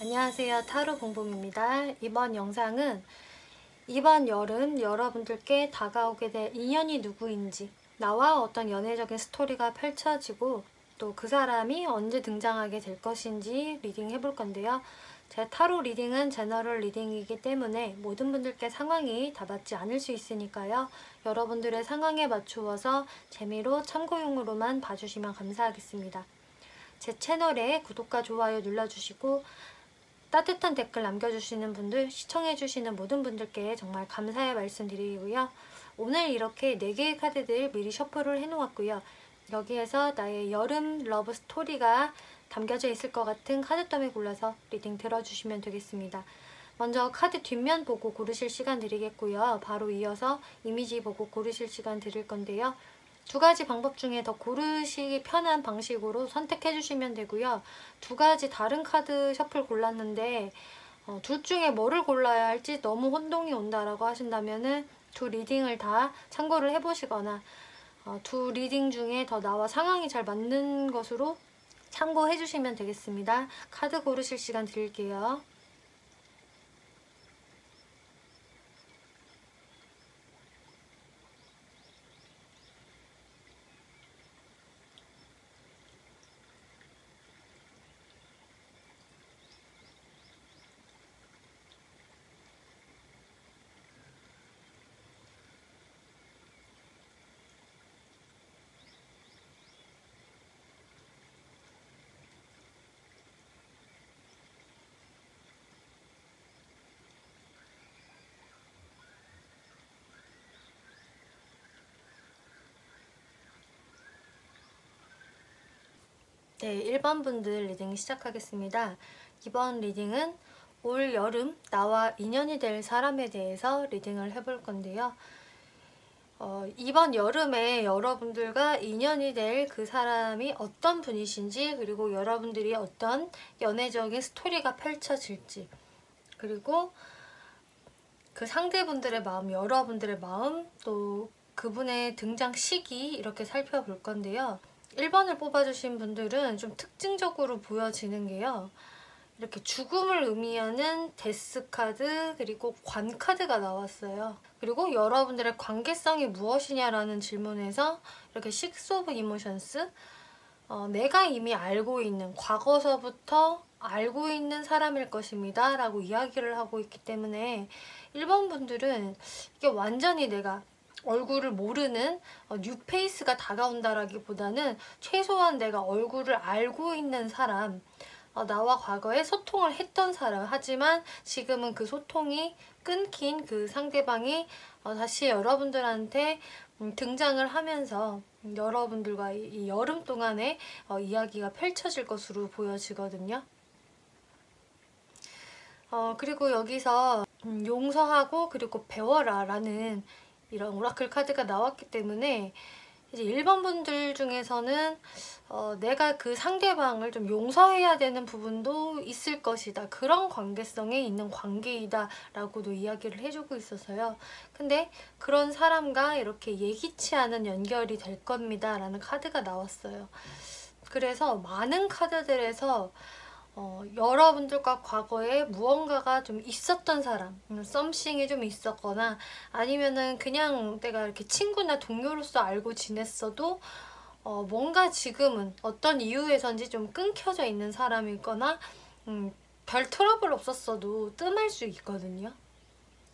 안녕하세요, 타로 봉봉입니다. 이번 영상은 이번 여름 여러분들께 다가오게 될 인연이 누구인지, 나와 어떤 연애적인 스토리가 펼쳐지고 또 그 사람이 언제 등장하게 될 것인지 리딩 해볼 건데요. 제 타로 리딩은 제너럴 리딩이기 때문에 모든 분들께 상황이 다 맞지 않을 수 있으니까요. 여러분들의 상황에 맞추어서 재미로 참고용으로만 봐주시면 감사하겠습니다. 제 채널에 구독과 좋아요 눌러주시고 따뜻한 댓글 남겨주시는 분들, 시청해주시는 모든 분들께 정말 감사의 말씀 드리고요. 오늘 이렇게 4개의 카드들 미리 셔플을 해놓았고요. 여기에서 나의 여름 러브 스토리가 담겨져 있을 것 같은 카드더미 골라서 리딩 들어주시면 되겠습니다. 먼저 카드 뒷면 보고 고르실 시간 드리겠고요. 바로 이어서 이미지 보고 고르실 시간 드릴 건데요. 두 가지 방법 중에 더 고르시기 편한 방식으로 선택해 주시면 되고요. 두 가지 다른 카드 셔플 골랐는데 둘 중에 뭐를 골라야 할지 너무 혼동이 온다라고 하신다면은 두 리딩을 다 참고를 해보시거나 두 리딩 중에 더 나와 상황이 잘 맞는 것으로 참고해 주시면 되겠습니다. 카드 고르실 시간 드릴게요. 네, 1번 분들 리딩 시작하겠습니다. 이번 리딩은 올 여름 나와 인연이 될 사람에 대해서 리딩을 해볼 건데요. 이번 여름에 여러분들과 인연이 될 그 사람이 어떤 분이신지, 그리고 여러분들이 어떤 연애적인 스토리가 펼쳐질지, 그리고 그 상대분들의 마음, 여러분들의 마음, 또 그분의 등장 시기 이렇게 살펴볼 건데요. 1번을 뽑아주신 분들은 좀 특징적으로 보여지는 게요. 이렇게 죽음을 의미하는 데스 카드, 그리고 관 카드가 나왔어요. 그리고 여러분들의 관계성이 무엇이냐라는 질문에서 이렇게 6 오브 이모션스, 내가 이미 알고 있는, 과거서부터 알고 있는 사람일 것입니다 라고 이야기를 하고 있기 때문에 1번 분들은 이게 완전히 내가 얼굴을 모르는 뉴페이스가 다가온다라기보다는 최소한 내가 얼굴을 알고 있는 사람, 나와 과거에 소통을 했던 사람, 하지만 지금은 그 소통이 끊긴 그 상대방이 다시 여러분들한테 등장을 하면서 여러분들과 이 여름 동안에 이야기가 펼쳐질 것으로 보여지거든요. 그리고 여기서 용서하고 그리고 배워라 라는 이런 오라클 카드가 나왔기 때문에 이제 1번 분들 중에서는 내가 그 상대방을 좀 용서해야 되는 부분도 있을 것이다. 그런 관계성에 있는 관계이다 라고도 이야기를 해주고 있어서요. 근데 그런 사람과 이렇게 예기치 않은 연결이 될 겁니다 라는 카드가 나왔어요. 그래서 많은 카드들에서 여러분들과 과거에 무언가가 좀 있었던 사람, 썸씽이 좀 있었거나 아니면은 그냥 내가 이렇게 친구나 동료로서 알고 지냈어도 뭔가 지금은 어떤 이유에선지 좀 끊겨져 있는 사람이거나 별 트러블 없었어도 뜸할 수 있거든요.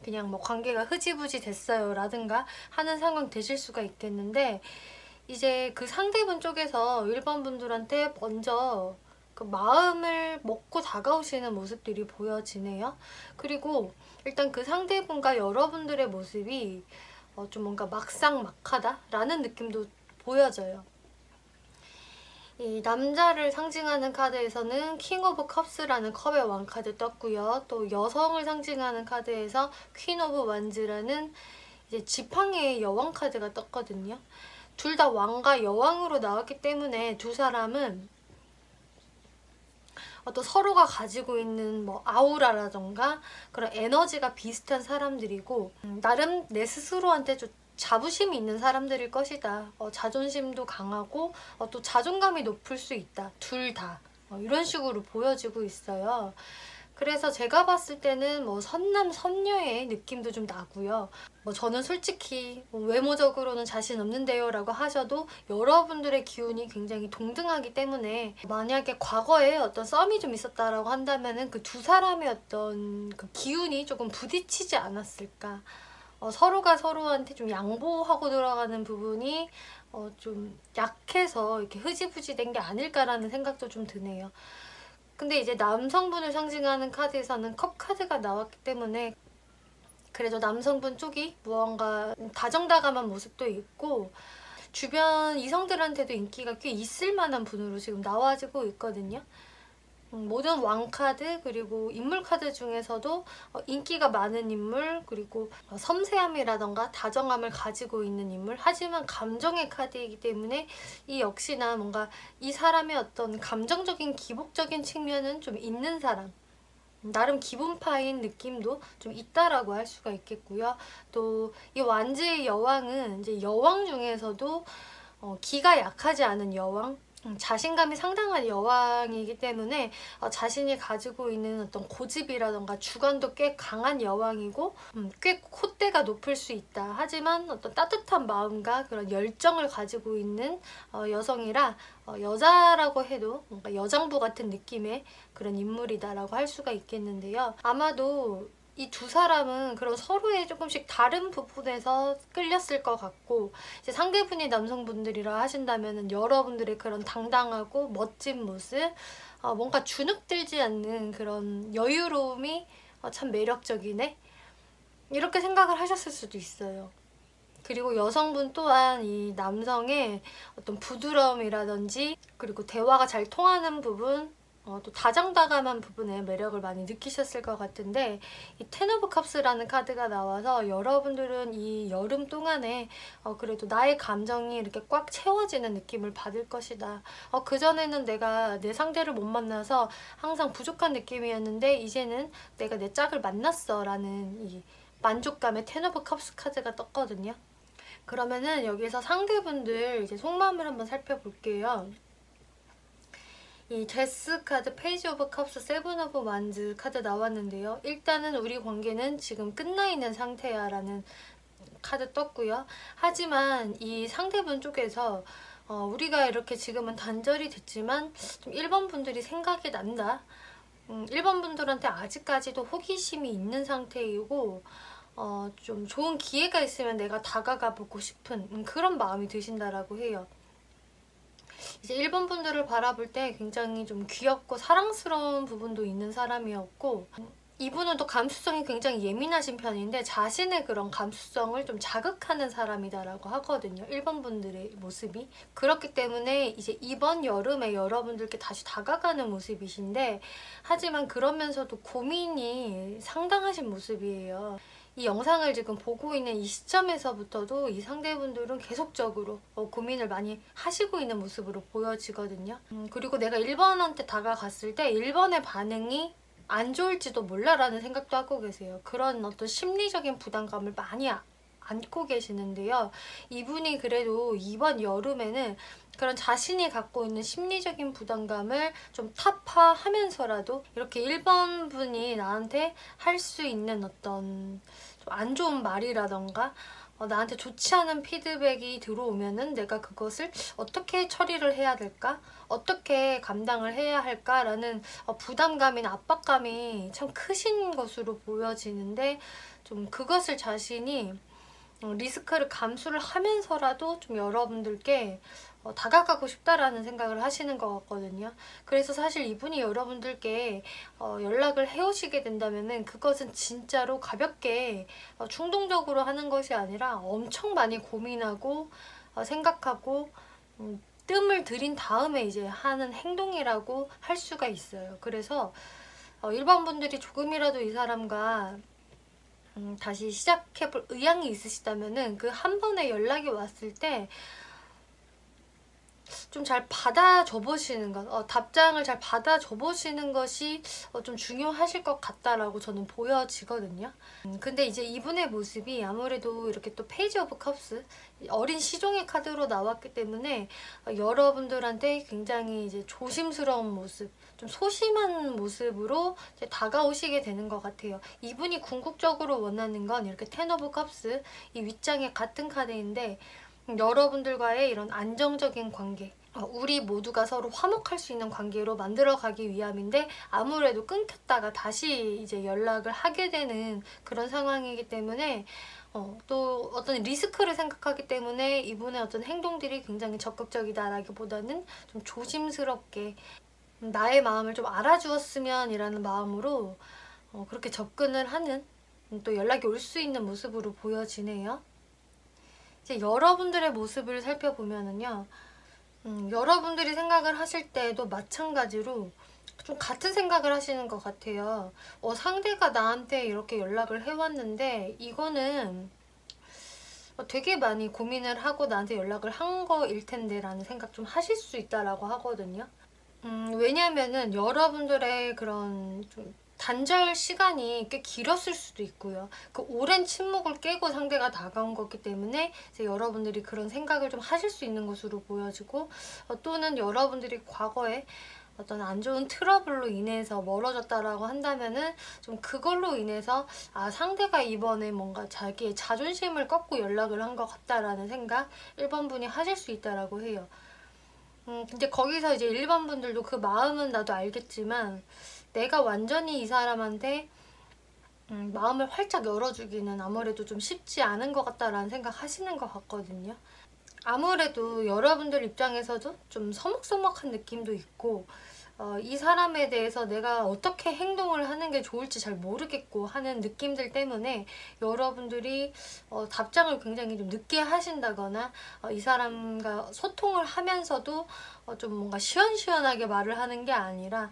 그냥 뭐 관계가 흐지부지 됐어요 라든가 하는 상황 되실 수가 있겠는데, 이제 그 상대분 쪽에서 1번 분들한테 먼저 그 마음을 먹고 다가오시는 모습들이 보여지네요. 그리고 일단 그 상대분과 여러분들의 모습이 좀 뭔가 막상막하다 라는 느낌도 보여져요. 이 남자를 상징하는 카드에서는 킹 오브 컵스라는 컵의 왕 카드 떴고요. 또 여성을 상징하는 카드에서 퀸 오브 완즈라는 이제 지팡이의 여왕 카드가 떴거든요. 둘 다 왕과 여왕으로 나왔기 때문에 두 사람은 또 서로가 가지고 있는 뭐 아우라라던가 그런 에너지가 비슷한 사람들이고, 나름 내 스스로한테 좀 자부심이 있는 사람들일 것이다. 자존심도 강하고 또 자존감이 높을 수 있다. 둘 다. 이런 식으로 보여지고 있어요. 그래서 제가 봤을 때는 뭐 선남 선녀의 느낌도 좀 나고요. 뭐 저는 솔직히 뭐 외모적으로는 자신 없는데요 라고 하셔도 여러분들의 기운이 굉장히 동등하기 때문에 만약에 과거에 어떤 썸이 좀 있었다라고 한다면은 그 두 사람의 어떤 그 기운이 조금 부딪히지 않았을까. 서로가 서로한테 좀 양보하고 들어가는 부분이 좀 약해서 이렇게 흐지부지 된 게 아닐까라는 생각도 좀 드네요. 근데 이제 남성분을 상징하는 카드에서는 컵 카드가 나왔기 때문에 그래도 남성분 쪽이 무언가 다정다감한 모습도 있고 주변 이성들한테도 인기가 꽤 있을 만한 분으로 지금 나와지고 있거든요. 모든 왕카드 그리고 인물 카드 중에서도 인기가 많은 인물 그리고 섬세함이라던가 다정함을 가지고 있는 인물 하지만 감정의 카드이기 때문에 이 역시나 뭔가 이 사람의 어떤 감정적인 기복적인 측면은 좀 있는 사람 나름 기분파인 느낌도 좀 있다라고 할 수가 있겠고요. 또 이 완지의 여왕은 이제 여왕 중에서도 기가 약하지 않은 여왕 자신감이 상당한 여왕이기 때문에 자신이 가지고 있는 어떤 고집이라던가 주관도 꽤 강한 여왕이고 꽤 콧대가 높을 수 있다. 하지만 어떤 따뜻한 마음과 그런 열정을 가지고 있는 여성이라 여자라고 해도 뭔가 여장부 같은 느낌의 그런 인물이다라고 할 수가 있겠는데요. 아마도 이 두 사람은 그런 서로의 조금씩 다른 부분에서 끌렸을 것 같고 이제 상대분이 남성분들이라 하신다면 여러분들의 그런 당당하고 멋진 모습 뭔가 주눅들지 않는 그런 여유로움이 참 매력적이네 이렇게 생각을 하셨을 수도 있어요. 그리고 여성분 또한 이 남성의 어떤 부드러움이라든지 그리고 대화가 잘 통하는 부분 또 다정다감한 부분에 매력을 많이 느끼셨을 것 같은데 이 텐 오브 컵스라는 카드가 나와서 여러분들은 이 여름 동안에 그래도 나의 감정이 이렇게 꽉 채워지는 느낌을 받을 것이다. 그전에는 내가 내 상대를 못 만나서 항상 부족한 느낌이었는데 이제는 내가 내 짝을 만났어 라는 이 만족감의 텐 오브 컵스 카드가 떴거든요. 그러면은 여기서 상대분들 이제 속마음을 한번 살펴볼게요. 이 데스 카드, 페이지 오브 컵스, 세븐 오브 완즈 카드 나왔는데요. 일단은 우리 관계는 지금 끝나 있는 상태야 라는 카드 떴고요. 하지만 이 상대분 쪽에서 우리가 이렇게 지금은 단절이 됐지만 좀 1번 분들이 생각이 난다. 1번 분들한테 아직까지도 호기심이 있는 상태이고 좀 좋은 기회가 있으면 내가 다가가 보고 싶은 그런 마음이 드신다라고 해요. 이제 일본 분들을 바라볼 때 굉장히 좀 귀엽고 사랑스러운 부분도 있는 사람이었고 이분은 또 감수성이 굉장히 예민하신 편인데 자신의 그런 감수성을 좀 자극하는 사람이다라고 하거든요. 1번 분들의 모습이. 그렇기 때문에 이제 이번 여름에 여러분들께 다시 다가가는 모습이신데 하지만 그러면서도 고민이 상당하신 모습이에요. 이 영상을 지금 보고 있는 이 시점에서부터도 이 상대분들은 계속적으로 고민을 많이 하시고 있는 모습으로 보여지거든요. 그리고 내가 1번한테 다가갔을 때 1번의 반응이 안 좋을지도 몰라라는 생각도 하고 계세요. 그런 어떤 심리적인 부담감을 많이 안고 계시는데요. 이분이 그래도 이번 여름에는 그런 자신이 갖고 있는 심리적인 부담감을 좀 타파하면서라도 이렇게 1번 분이 나한테 할 수 있는 어떤 좀 안 좋은 말이라던가 나한테 좋지 않은 피드백이 들어오면은 내가 그것을 어떻게 처리를 해야 될까? 어떻게 감당을 해야 할까라는 부담감이나 압박감이 참 크신 것으로 보여지는데 좀 그것을 자신이 리스크를 감수를 하면서라도 좀 여러분들께 다가가고 싶다라는 생각을 하시는 것 같거든요. 그래서 사실 이분이 여러분들께 연락을 해오시게 된다면은 그것은 진짜로 가볍게 충동적으로 하는 것이 아니라 엄청 많이 고민하고 생각하고 뜸을 들인 다음에 이제 하는 행동이라고 할 수가 있어요. 그래서 일반 분들이 조금이라도 이 사람과 다시 시작해볼 의향이 있으시다면은 그 한 번에 연락이 왔을 때 좀 잘 받아줘 보시는 것, 답장을 잘 받아줘 보시는 것이 좀 중요하실 것 같다라고 저는 보여지거든요. 근데 이제 이분의 모습이 아무래도 이렇게 또 페이지 오브 컵스, 어린 시종의 카드로 나왔기 때문에 여러분들한테 굉장히 이제 조심스러운 모습, 좀 소심한 모습으로 이제 다가오시게 되는 것 같아요. 이분이 궁극적으로 원하는 건 이렇게 텐 오브 컵스, 이 윗장에 같은 카드인데 여러분들과의 이런 안정적인 관계, 우리 모두가 서로 화목할 수 있는 관계로 만들어가기 위함인데 아무래도 끊겼다가 다시 이제 연락을 하게 되는 그런 상황이기 때문에 또 어떤 리스크를 생각하기 때문에 이분의 어떤 행동들이 굉장히 적극적이다라기보다는 좀 조심스럽게 나의 마음을 좀 알아주었으면 이라는 마음으로 그렇게 접근을 하는, 또 연락이 올 수 있는 모습으로 보여지네요. 이제 여러분들의 모습을 살펴보면은요, 여러분들이 생각을 하실 때도 마찬가지로 좀 같은 생각을 하시는 것 같아요. 상대가 나한테 이렇게 연락을 해왔는데 이거는 되게 많이 고민을 하고 나한테 연락을 한 거일 텐데 라는 생각 좀 하실 수 있다라고 하거든요. 왜냐면은 여러분들의 그런 좀 단절 시간이 꽤 길었을 수도 있고요. 그 오랜 침묵을 깨고 상대가 다가온 거기 때문에 이제 여러분들이 그런 생각을 좀 하실 수 있는 것으로 보여지고, 또는 여러분들이 과거에 어떤 안 좋은 트러블로 인해서 멀어졌다라고 한다면은 좀 그걸로 인해서 상대가 이번에 뭔가 자기의 자존심을 꺾고 연락을 한 것 같다라는 생각 1번 분이 하실 수 있다라고 해요. 근데 거기서 이제 1번 분들도 그 마음은 나도 알겠지만 내가 완전히 이 사람한테 마음을 활짝 열어주기는 아무래도 좀 쉽지 않은 것 같다라는 생각 하시는 것 같거든요. 아무래도 여러분들 입장에서도 좀 서먹서먹한 느낌도 있고, 이 사람에 대해서 내가 어떻게 행동을 하는 게 좋을지 잘 모르겠고 하는 느낌들 때문에 여러분들이 답장을 굉장히 좀 늦게 하신다거나, 이 사람과 소통을 하면서도 좀 뭔가 시원시원하게 말을 하는 게 아니라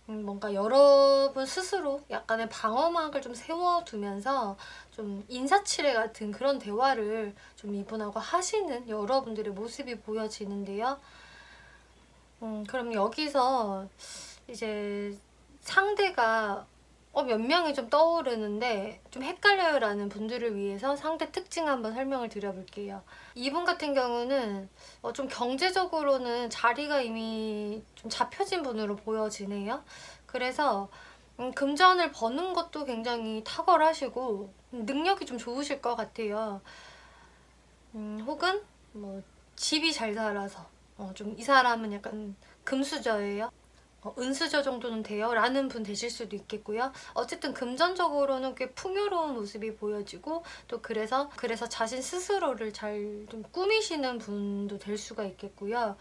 뭔가 여러분 스스로 약간의 방어막을 좀 세워두면서 좀 인사치레 같은 그런 대화를 좀 이분하고 하시는 여러분들의 모습이 보여지는데요. 그럼 여기서 이제 상대가 몇 명이 좀 떠오르는데 좀 헷갈려요 라는 분들을 위해서 상대 특징 한번 설명을 드려볼게요. 이분 같은 경우는 좀 경제적으로는 자리가 이미 좀 잡혀진 분으로 보여지네요. 그래서 금전을 버는 것도 굉장히 탁월하시고 능력이 좀 좋으실 것 같아요. 혹은 뭐 집이 잘 살아서 좀 이 사람은 약간 금수저예요. 은수저 정도는 돼요 라는 분 되실 수도 있겠고요. 어쨌든 금전적으로는 꽤 풍요로운 모습이 보여지고, 또 그래서 자신 스스로를 잘 좀 꾸미시는 분도 될 수가 있겠고요.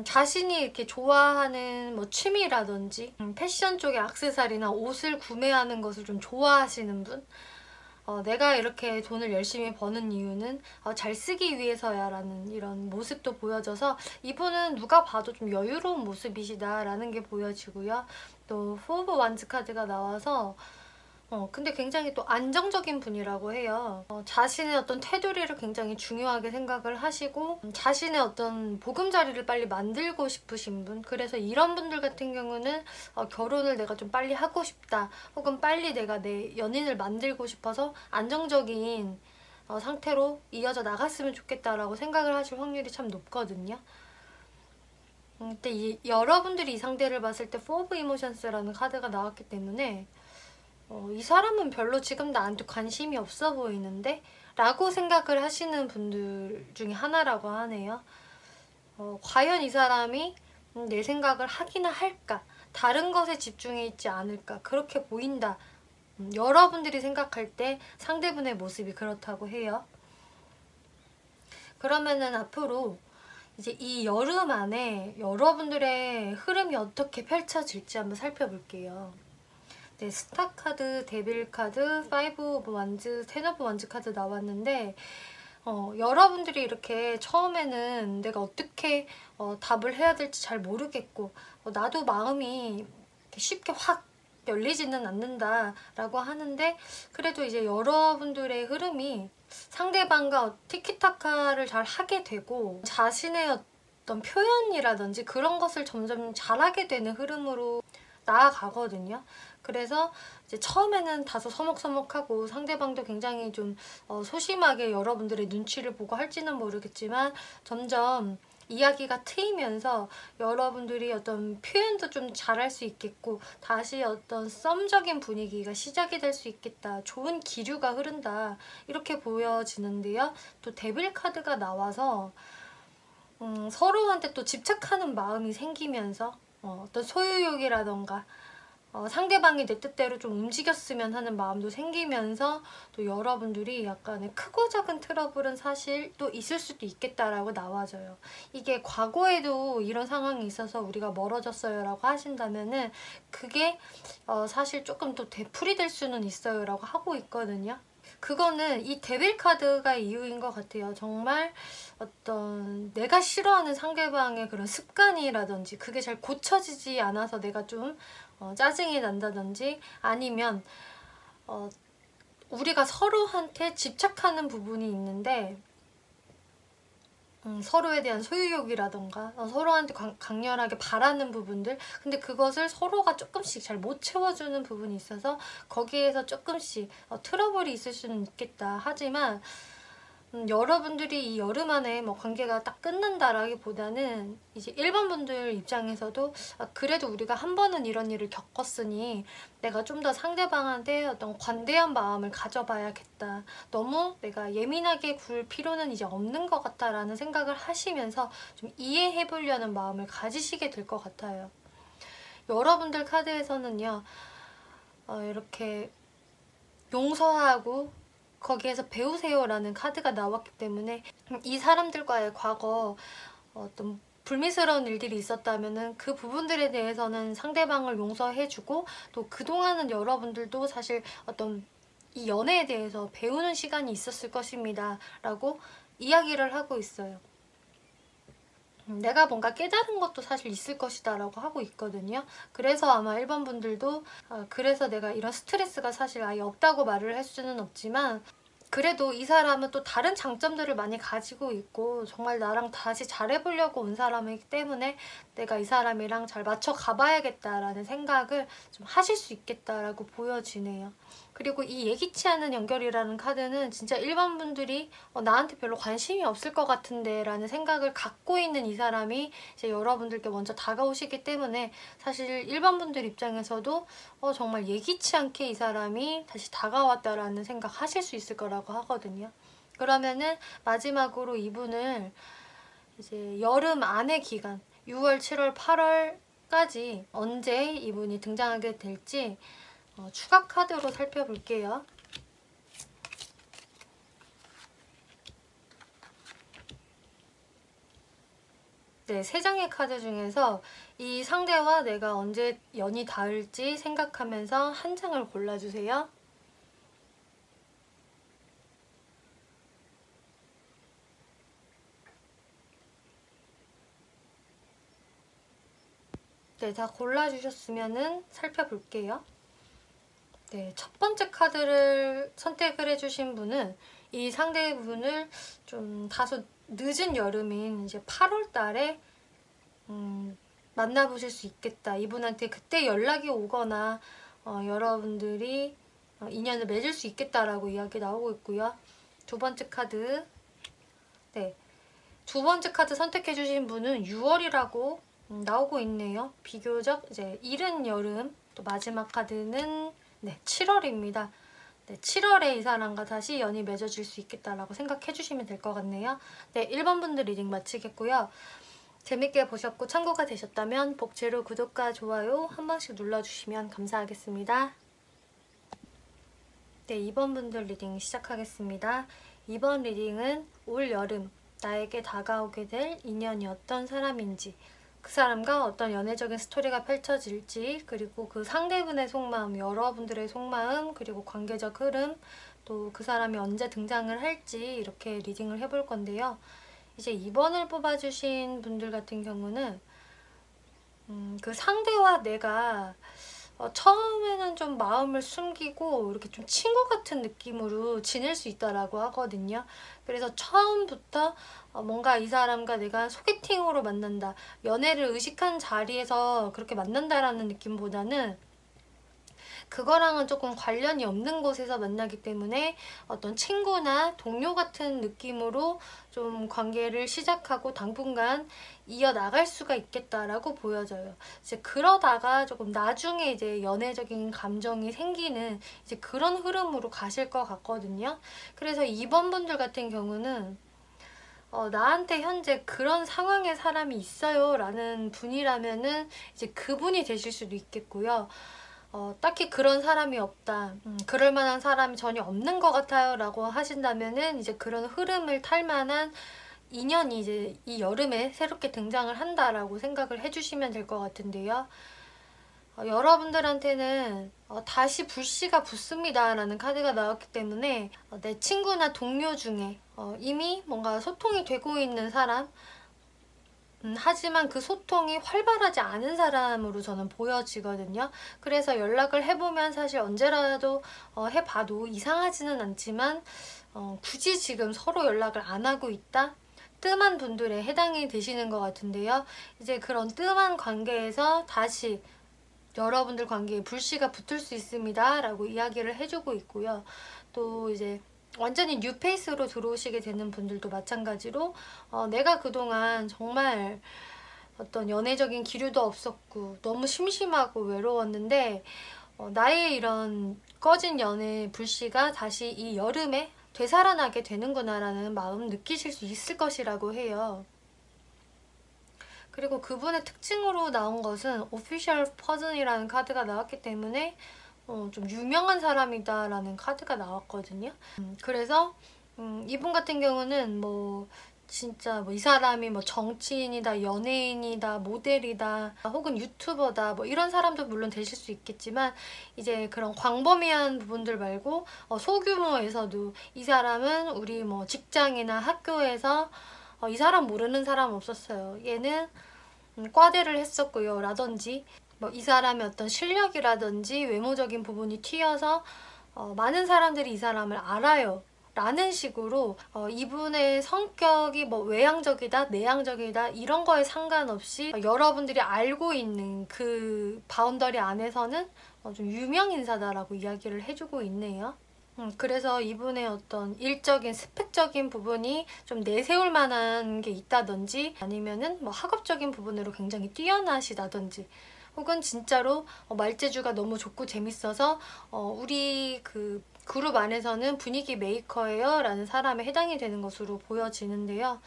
자신이 이렇게 좋아하는 뭐 취미라든지 패션 쪽의 액세서리나 옷을 구매하는 것을 좀 좋아하시는 분, 내가 이렇게 돈을 열심히 버는 이유는 잘 쓰기 위해서야 라는 이런 모습도 보여져서 이분은 누가 봐도 좀 여유로운 모습이시다 라는 게 보여지고요. 또 포 오브 완즈 카드가 나와서 근데 굉장히 또 안정적인 분이라고 해요. 자신의 어떤 테두리를 굉장히 중요하게 생각을 하시고 자신의 어떤 보금자리를 빨리 만들고 싶으신 분, 그래서 이런 분들 같은 경우는 결혼을 내가 좀 빨리 하고 싶다, 혹은 빨리 내가 내 연인을 만들고 싶어서 안정적인 상태로 이어져 나갔으면 좋겠다라고 생각을 하실 확률이 참 높거든요. 근데 여러분들이 이 상대를 봤을 때 포 오브 이모션스라는 카드가 나왔기 때문에 이 사람은 별로 지금 나한테 관심이 없어 보이는데? 라고 생각을 하시는 분들 중에 하나라고 하네요. 과연 이 사람이 내 생각을 하기나 할까? 다른 것에 집중해 있지 않을까? 그렇게 보인다. 여러분들이 생각할 때 상대분의 모습이 그렇다고 해요. 그러면은 앞으로 이제 이 여름 안에 여러분들의 흐름이 어떻게 펼쳐질지 한번 살펴볼게요. 네, 스타 카드, 데빌 카드, 파이브 오브 완즈, 텐 오브 완즈 카드 나왔는데 여러분들이 이렇게 처음에는 내가 어떻게 답을 해야 될지 잘 모르겠고 나도 마음이 쉽게 확 열리지는 않는다 라고 하는데, 그래도 이제 여러분들의 흐름이 상대방과 티키타카를 잘 하게 되고 자신의 어떤 표현이라든지 그런 것을 점점 잘하게 되는 흐름으로 나아가거든요. 그래서 이제 처음에는 다소 서먹서먹하고 상대방도 굉장히 좀 소심하게 여러분들의 눈치를 보고 할지는 모르겠지만 점점 이야기가 트이면서 여러분들이 어떤 표현도 좀 잘할 수 있겠고 다시 어떤 썸적인 분위기가 시작이 될 수 있겠다. 좋은 기류가 흐른다. 이렇게 보여지는데요. 또 데빌 카드가 나와서 서로한테 또 집착하는 마음이 생기면서 어떤 소유욕이라던가 상대방이 내 뜻대로 좀 움직였으면 하는 마음도 생기면서 또 여러분들이 약간의 크고 작은 트러블은 사실 또 있을 수도 있겠다라고 나와져요. 이게 과거에도 이런 상황이 있어서 우리가 멀어졌어요 라고 하신다면은 그게 사실 조금 또 되풀이될 수는 있어요 라고 하고 있거든요. 그거는 이 데빌 카드가 이유인 것 같아요. 정말 어떤 내가 싫어하는 상대방의 그런 습관이라든지 그게 잘 고쳐지지 않아서 내가 좀 짜증이 난다든지 아니면 우리가 서로한테 집착하는 부분이 있는데 서로에 대한 소유욕이라던가 서로한테 강렬하게 바라는 부분들 근데 그것을 서로가 조금씩 잘 못 채워주는 부분이 있어서 거기에서 조금씩 트러블이 있을 수는 있겠다. 하지만 여러분들이 이 여름 안에 뭐 관계가 딱 끝난다라기보다는 이제 일반 분들 입장에서도 그래도 우리가 한 번은 이런 일을 겪었으니 내가 좀 더 상대방한테 어떤 관대한 마음을 가져봐야겠다. 너무 내가 예민하게 굴 필요는 이제 없는 것 같다라는 생각을 하시면서 좀 이해해 보려는 마음을 가지시게 될 것 같아요. 여러분들 카드에서는요. 이렇게 용서하고 거기에서 배우세요라는 카드가 나왔기 때문에 이 사람들과의 과거 어떤 불미스러운 일들이 있었다면은 그 부분들에 대해서는 상대방을 용서해주고 또 그동안은 여러분들도 사실 어떤 이 연애에 대해서 배우는 시간이 있었을 것입니다 라고 이야기를 하고 있어요. 내가 뭔가 깨달은 것도 사실 있을 것이다 라고 하고 있거든요. 그래서 아마 1번 분들도 그래서 내가 이런 스트레스가 사실 아예 없다고 말을 할 수는 없지만 그래도 이 사람은 또 다른 장점들을 많이 가지고 있고 정말 나랑 다시 잘해보려고 온 사람이기 때문에 내가 이 사람이랑 잘 맞춰 가봐야겠다라는 생각을 좀 하실 수 있겠다라고 보여지네요. 그리고 이 예기치 않은 연결이라는 카드는 진짜 일반 분들이 나한테 별로 관심이 없을 것 같은데 라는 생각을 갖고 있는 이 사람이 이제 여러분들께 먼저 다가오시기 때문에 사실 일반 분들 입장에서도 정말 예기치 않게 이 사람이 다시 다가왔다라는 생각 하실 수 있을 거라고 하거든요. 그러면은 마지막으로 이분을 이제 여름 안의 기간 6월, 7월, 8월까지 언제 이분이 등장하게 될지 추가 카드로 살펴볼게요. 네, 3장의 카드 중에서 이 상대와 내가 언제 연이 닿을지 생각하면서 한 장을 골라주세요. 네, 다 골라주셨으면은 살펴볼게요. 네, 첫 번째 카드를 선택을 해주신 분은 이 상대분을 좀 다소 늦은 여름인 이제 8월 달에 만나보실 수 있겠다. 이분한테 그때 연락이 오거나 여러분들이 인연을 맺을 수 있겠다라고 이야기 나오고 있고요. 두 번째 카드. 네, 두 번째 카드 선택해주신 분은 6월이라고 나오고 있네요. 비교적 이제 이른 여름. 또 마지막 카드는 네, 7월입니다. 네, 7월에 이 사람과 다시 연이 맺어질 수 있겠다라고 생각해 주시면 될 것 같네요. 네, 1번 분들 리딩 마치겠고요. 재밌게 보셨고 참고가 되셨다면 복제로 구독과 좋아요 한 번씩 눌러주시면 감사하겠습니다. 네, 2번 분들 리딩 시작하겠습니다. 2번 리딩은 올 여름 나에게 다가오게 될 인연이 어떤 사람인지 그 사람과 어떤 연애적인 스토리가 펼쳐질지 그리고 그 상대분의 속마음, 여러분들의 속마음 그리고 관계적 흐름 또 그 사람이 언제 등장을 할지 이렇게 리딩을 해볼 건데요. 이제 2번을 뽑아주신 분들 같은 경우는 그 상대와 내가 처음에는 좀 마음을 숨기고 이렇게 좀 친구 같은 느낌으로 지낼 수 있다라고 하거든요. 그래서 처음부터 뭔가 이 사람과 내가 소개팅으로 만난다, 연애를 의식한 자리에서 그렇게 만난다라는 느낌보다는 그거랑은 조금 관련이 없는 곳에서 만나기 때문에 어떤 친구나 동료 같은 느낌으로 좀 관계를 시작하고 당분간 이어나갈 수가 있겠다라고 보여져요. 이제 그러다가 조금 나중에 이제 연애적인 감정이 생기는 이제 그런 흐름으로 가실 것 같거든요. 그래서 이번 분들 같은 경우는 나한테 현재 그런 상황의 사람이 있어요 라는 분이라면은 이제 그분이 되실 수도 있겠고요. 딱히 그런 사람이 없다, 그럴 만한 사람이 전혀 없는 것 같아요 라고 하신다면은 이제 그런 흐름을 탈 만한 인연이 이제 이 여름에 새롭게 등장을 한다라고 생각을 해주시면 될 것 같은데요. 여러분들한테는 다시 불씨가 붙습니다 라는 카드가 나왔기 때문에 내 친구나 동료 중에 이미 뭔가 소통이 되고 있는 사람, 하지만 그 소통이 활발하지 않은 사람으로 저는 보여지거든요. 그래서 연락을 해보면 사실 언제라도 해봐도 이상하지는 않지만 굳이 지금 서로 연락을 안 하고 있다? 뜸한 분들에 해당이 되시는 것 같은데요. 이제 그런 뜸한 관계에서 다시 여러분들 관계에 불씨가 붙을 수 있습니다 라고 이야기를 해주고 있고요. 또 이제 완전히 뉴페이스로 들어오시게 되는 분들도 마찬가지로 내가 그동안 정말 어떤 연애적인 기류도 없었고 너무 심심하고 외로웠는데 나의 이런 꺼진 연애 불씨가 다시 이 여름에 되살아나게 되는구나 라는 마음 느끼실 수 있을 것이라고 해요. 그리고 그분의 특징으로 나온 것은 오피셜 퍼슨이라는 카드가 나왔기 때문에 좀 유명한 사람이다 라는 카드가 나왔거든요. 그래서 이분 같은 경우는 뭐 진짜 뭐 이 사람이 뭐 정치인이다, 연예인이다, 모델이다, 혹은 유튜버다, 뭐 이런 사람도 물론 되실 수 있겠지만 이제 그런 광범위한 부분들 말고 소규모에서도 이 사람은 우리 뭐 직장이나 학교에서 이 사람 모르는 사람 없었어요. 얘는 과대를 했었고요 라든지 뭐 이 사람의 어떤 실력이라든지 외모적인 부분이 튀어서 많은 사람들이 이 사람을 알아요 라는 식으로 이분의 성격이 뭐 외향적이다 내향적이다 이런 거에 상관없이 여러분들이 알고 있는 그 바운더리 안에서는 좀 유명 인사다라고 이야기를 해주고 있네요. 그래서 이분의 어떤 일적인 스펙적인 부분이 좀 내세울 만한 게 있다든지 아니면은 뭐 학업적인 부분으로 굉장히 뛰어나시다든지 혹은 진짜로 말재주가 너무 좋고 재밌어서 우리 그 그룹 안에서는 분위기 메이커예요 라는 사람에 해당이 되는 것으로 보여지는데요.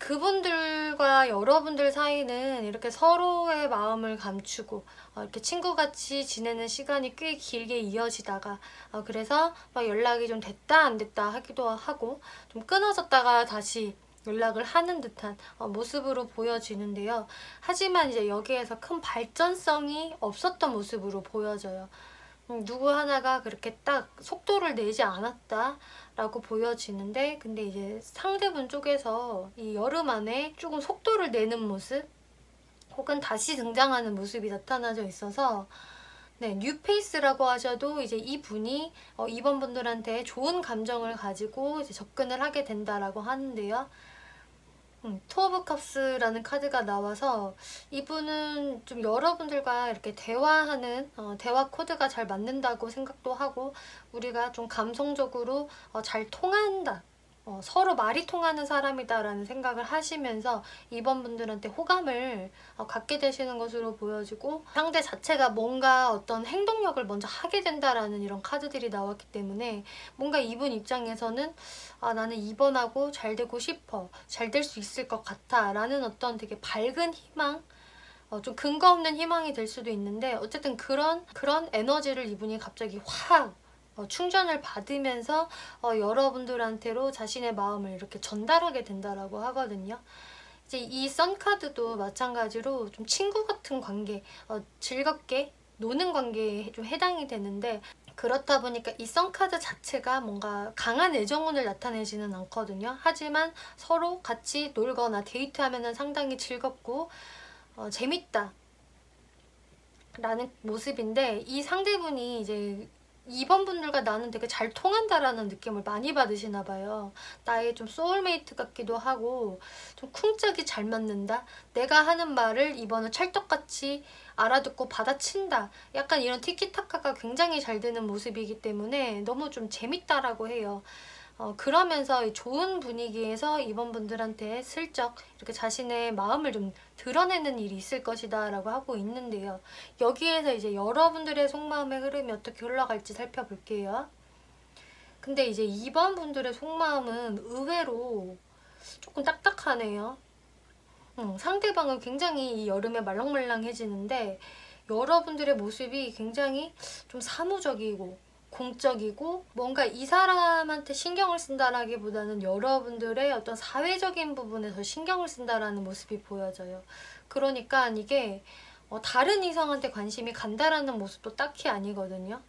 그분들과 여러분들 사이는 이렇게 서로의 마음을 감추고 이렇게 친구같이 지내는 시간이 꽤 길게 이어지다가 그래서 막 연락이 좀 됐다 안 됐다 하기도 하고 좀 끊어졌다가 다시 연락을 하는 듯한 모습으로 보여지는데요. 하지만 이제 여기에서 큰 발전성이 없었던 모습으로 보여져요. 누구 하나가 그렇게 딱 속도를 내지 않았다 라고 보여지는데 근데 이제 상대분 쪽에서 이 여름 안에 조금 속도를 내는 모습 혹은 다시 등장하는 모습이 나타나져 있어서 네, 뉴페이스라고 하셔도 이제 이분이 이번 분들한테 좋은 감정을 가지고 이제 접근을 하게 된다라고 하는데요. 투 오브 컵스라는 카드가 나와서 이분은 좀 여러분들과 이렇게 대화하는 대화 코드가 잘 맞는다고 생각도 하고 우리가 좀 감성적으로 잘 통한다, 서로 말이 통하는 사람이다 라는 생각을 하시면서 이번 분들한테 호감을 갖게 되시는 것으로 보여지고 상대 자체가 뭔가 어떤 행동력을 먼저 하게 된다라는 이런 카드들이 나왔기 때문에 뭔가 이분 입장에서는 나는 이번하고 잘 되고 싶어, 잘 될 수 있을 것 같아 라는 어떤 되게 밝은 희망, 좀 근거 없는 희망이 될 수도 있는데 어쨌든 그런 에너지를 이분이 갑자기 확 충전을 받으면서 여러분들한테로 자신의 마음을 이렇게 전달하게 된다라고 하거든요. 이제 이 선카드도 마찬가지로 좀 친구 같은 관계, 즐겁게 노는 관계에 좀 해당이 되는데 그렇다 보니까 이 선카드 자체가 뭔가 강한 애정운을 나타내지는 않거든요. 하지만 서로 같이 놀거나 데이트하면 상당히 즐겁고 재밌다 라는 모습인데, 이 상대분이 이제 2번 분들과 나는 되게 잘 통한다라는 느낌을 많이 받으시나 봐요. 나의 좀 소울메이트 같기도 하고 좀 쿵짝이 잘 맞는다. 내가 하는 말을 2번은 찰떡같이 알아듣고 받아친다. 약간 이런 티키타카가 굉장히 잘 되는 모습이기 때문에 너무 좀 재밌다라고 해요. 그러면서 이 좋은 분위기에서 2번 분들한테 슬쩍 이렇게 자신의 마음을 좀 드러내는 일이 있을 것이다 라고 하고 있는데요. 여기에서 이제 여러분들의 속마음의 흐름이 어떻게 흘러갈지 살펴볼게요. 근데 이제 2번 분들의 속마음은 의외로 조금 딱딱하네요. 상대방은 굉장히 이 여름에 말랑말랑해지는데, 여러분들의 모습이 굉장히 좀 사무적이고 공적이고, 뭔가 이 사람한테 신경을 쓴다라기보다는 여러분들의 어떤 사회적인 부분에서 신경을 쓴다라는 모습이 보여져요. 그러니까 이게 다른 이성한테 관심이 간다라는 모습도 딱히 아니거든요.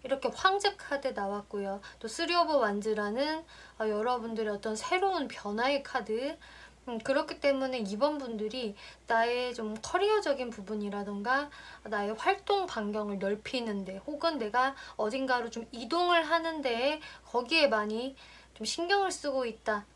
이렇게 황제 카드 나왔고요. 또 쓰리 오브 완즈라는 여러분들의 어떤 새로운 변화의 카드. 그렇기 때문에 2번 분들이 나의 좀 커리어적인 부분이라던가 나의 활동 반경을 넓히는데, 혹은 내가 어딘가로 좀 이동을 하는데 거기에 많이 좀 신경을 쓰고 있다.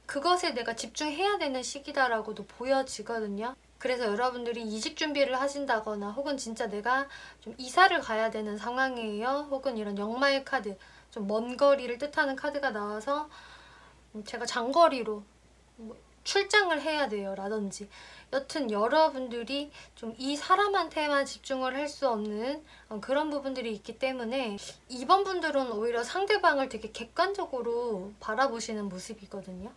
그것에 내가 집중해야 되는 시기다라고도 보여지거든요. 그래서 여러분들이 이직 준비를 하신다거나, 혹은 진짜 내가 좀 이사를 가야 되는 상황이에요. 혹은 이런 역마의 카드, 좀 먼 거리를 뜻하는 카드가 나와서 제가 장거리로 출장을 해야 돼요 라든지, 여튼 여러분들이 좀 이 사람한테만 집중을 할 수 없는 그런 부분들이 있기 때문에 2번 분들은 오히려 상대방을 되게 객관적으로 바라보시는 모습이거든요.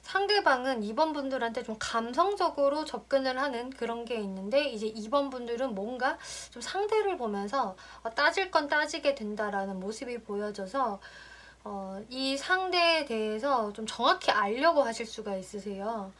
상대방은 2번 분들한테 좀 감성적으로 접근을 하는 그런 게 있는데, 이제 2번 분들은 뭔가 좀 상대를 보면서 따질 건 따지게 된다라는 모습이 보여져서 이 상대에 대해서 좀 정확히 알려고 하실 수가 있으세요.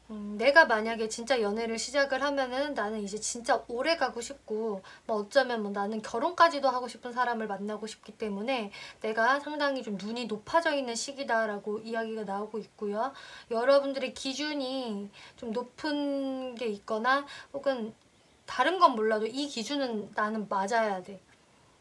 내가 만약에 진짜 연애를 시작을 하면은 나는 이제 진짜 오래 가고 싶고, 뭐 어쩌면 뭐 나는 결혼까지도 하고 싶은 사람을 만나고 싶기 때문에 내가 상당히 좀 눈이 높아져 있는 시기다라고 이야기가 나오고 있고요. 여러분들의 기준이 좀 높은 게 있거나, 혹은 다른 건 몰라도 이 기준은 나는 맞아야 돼.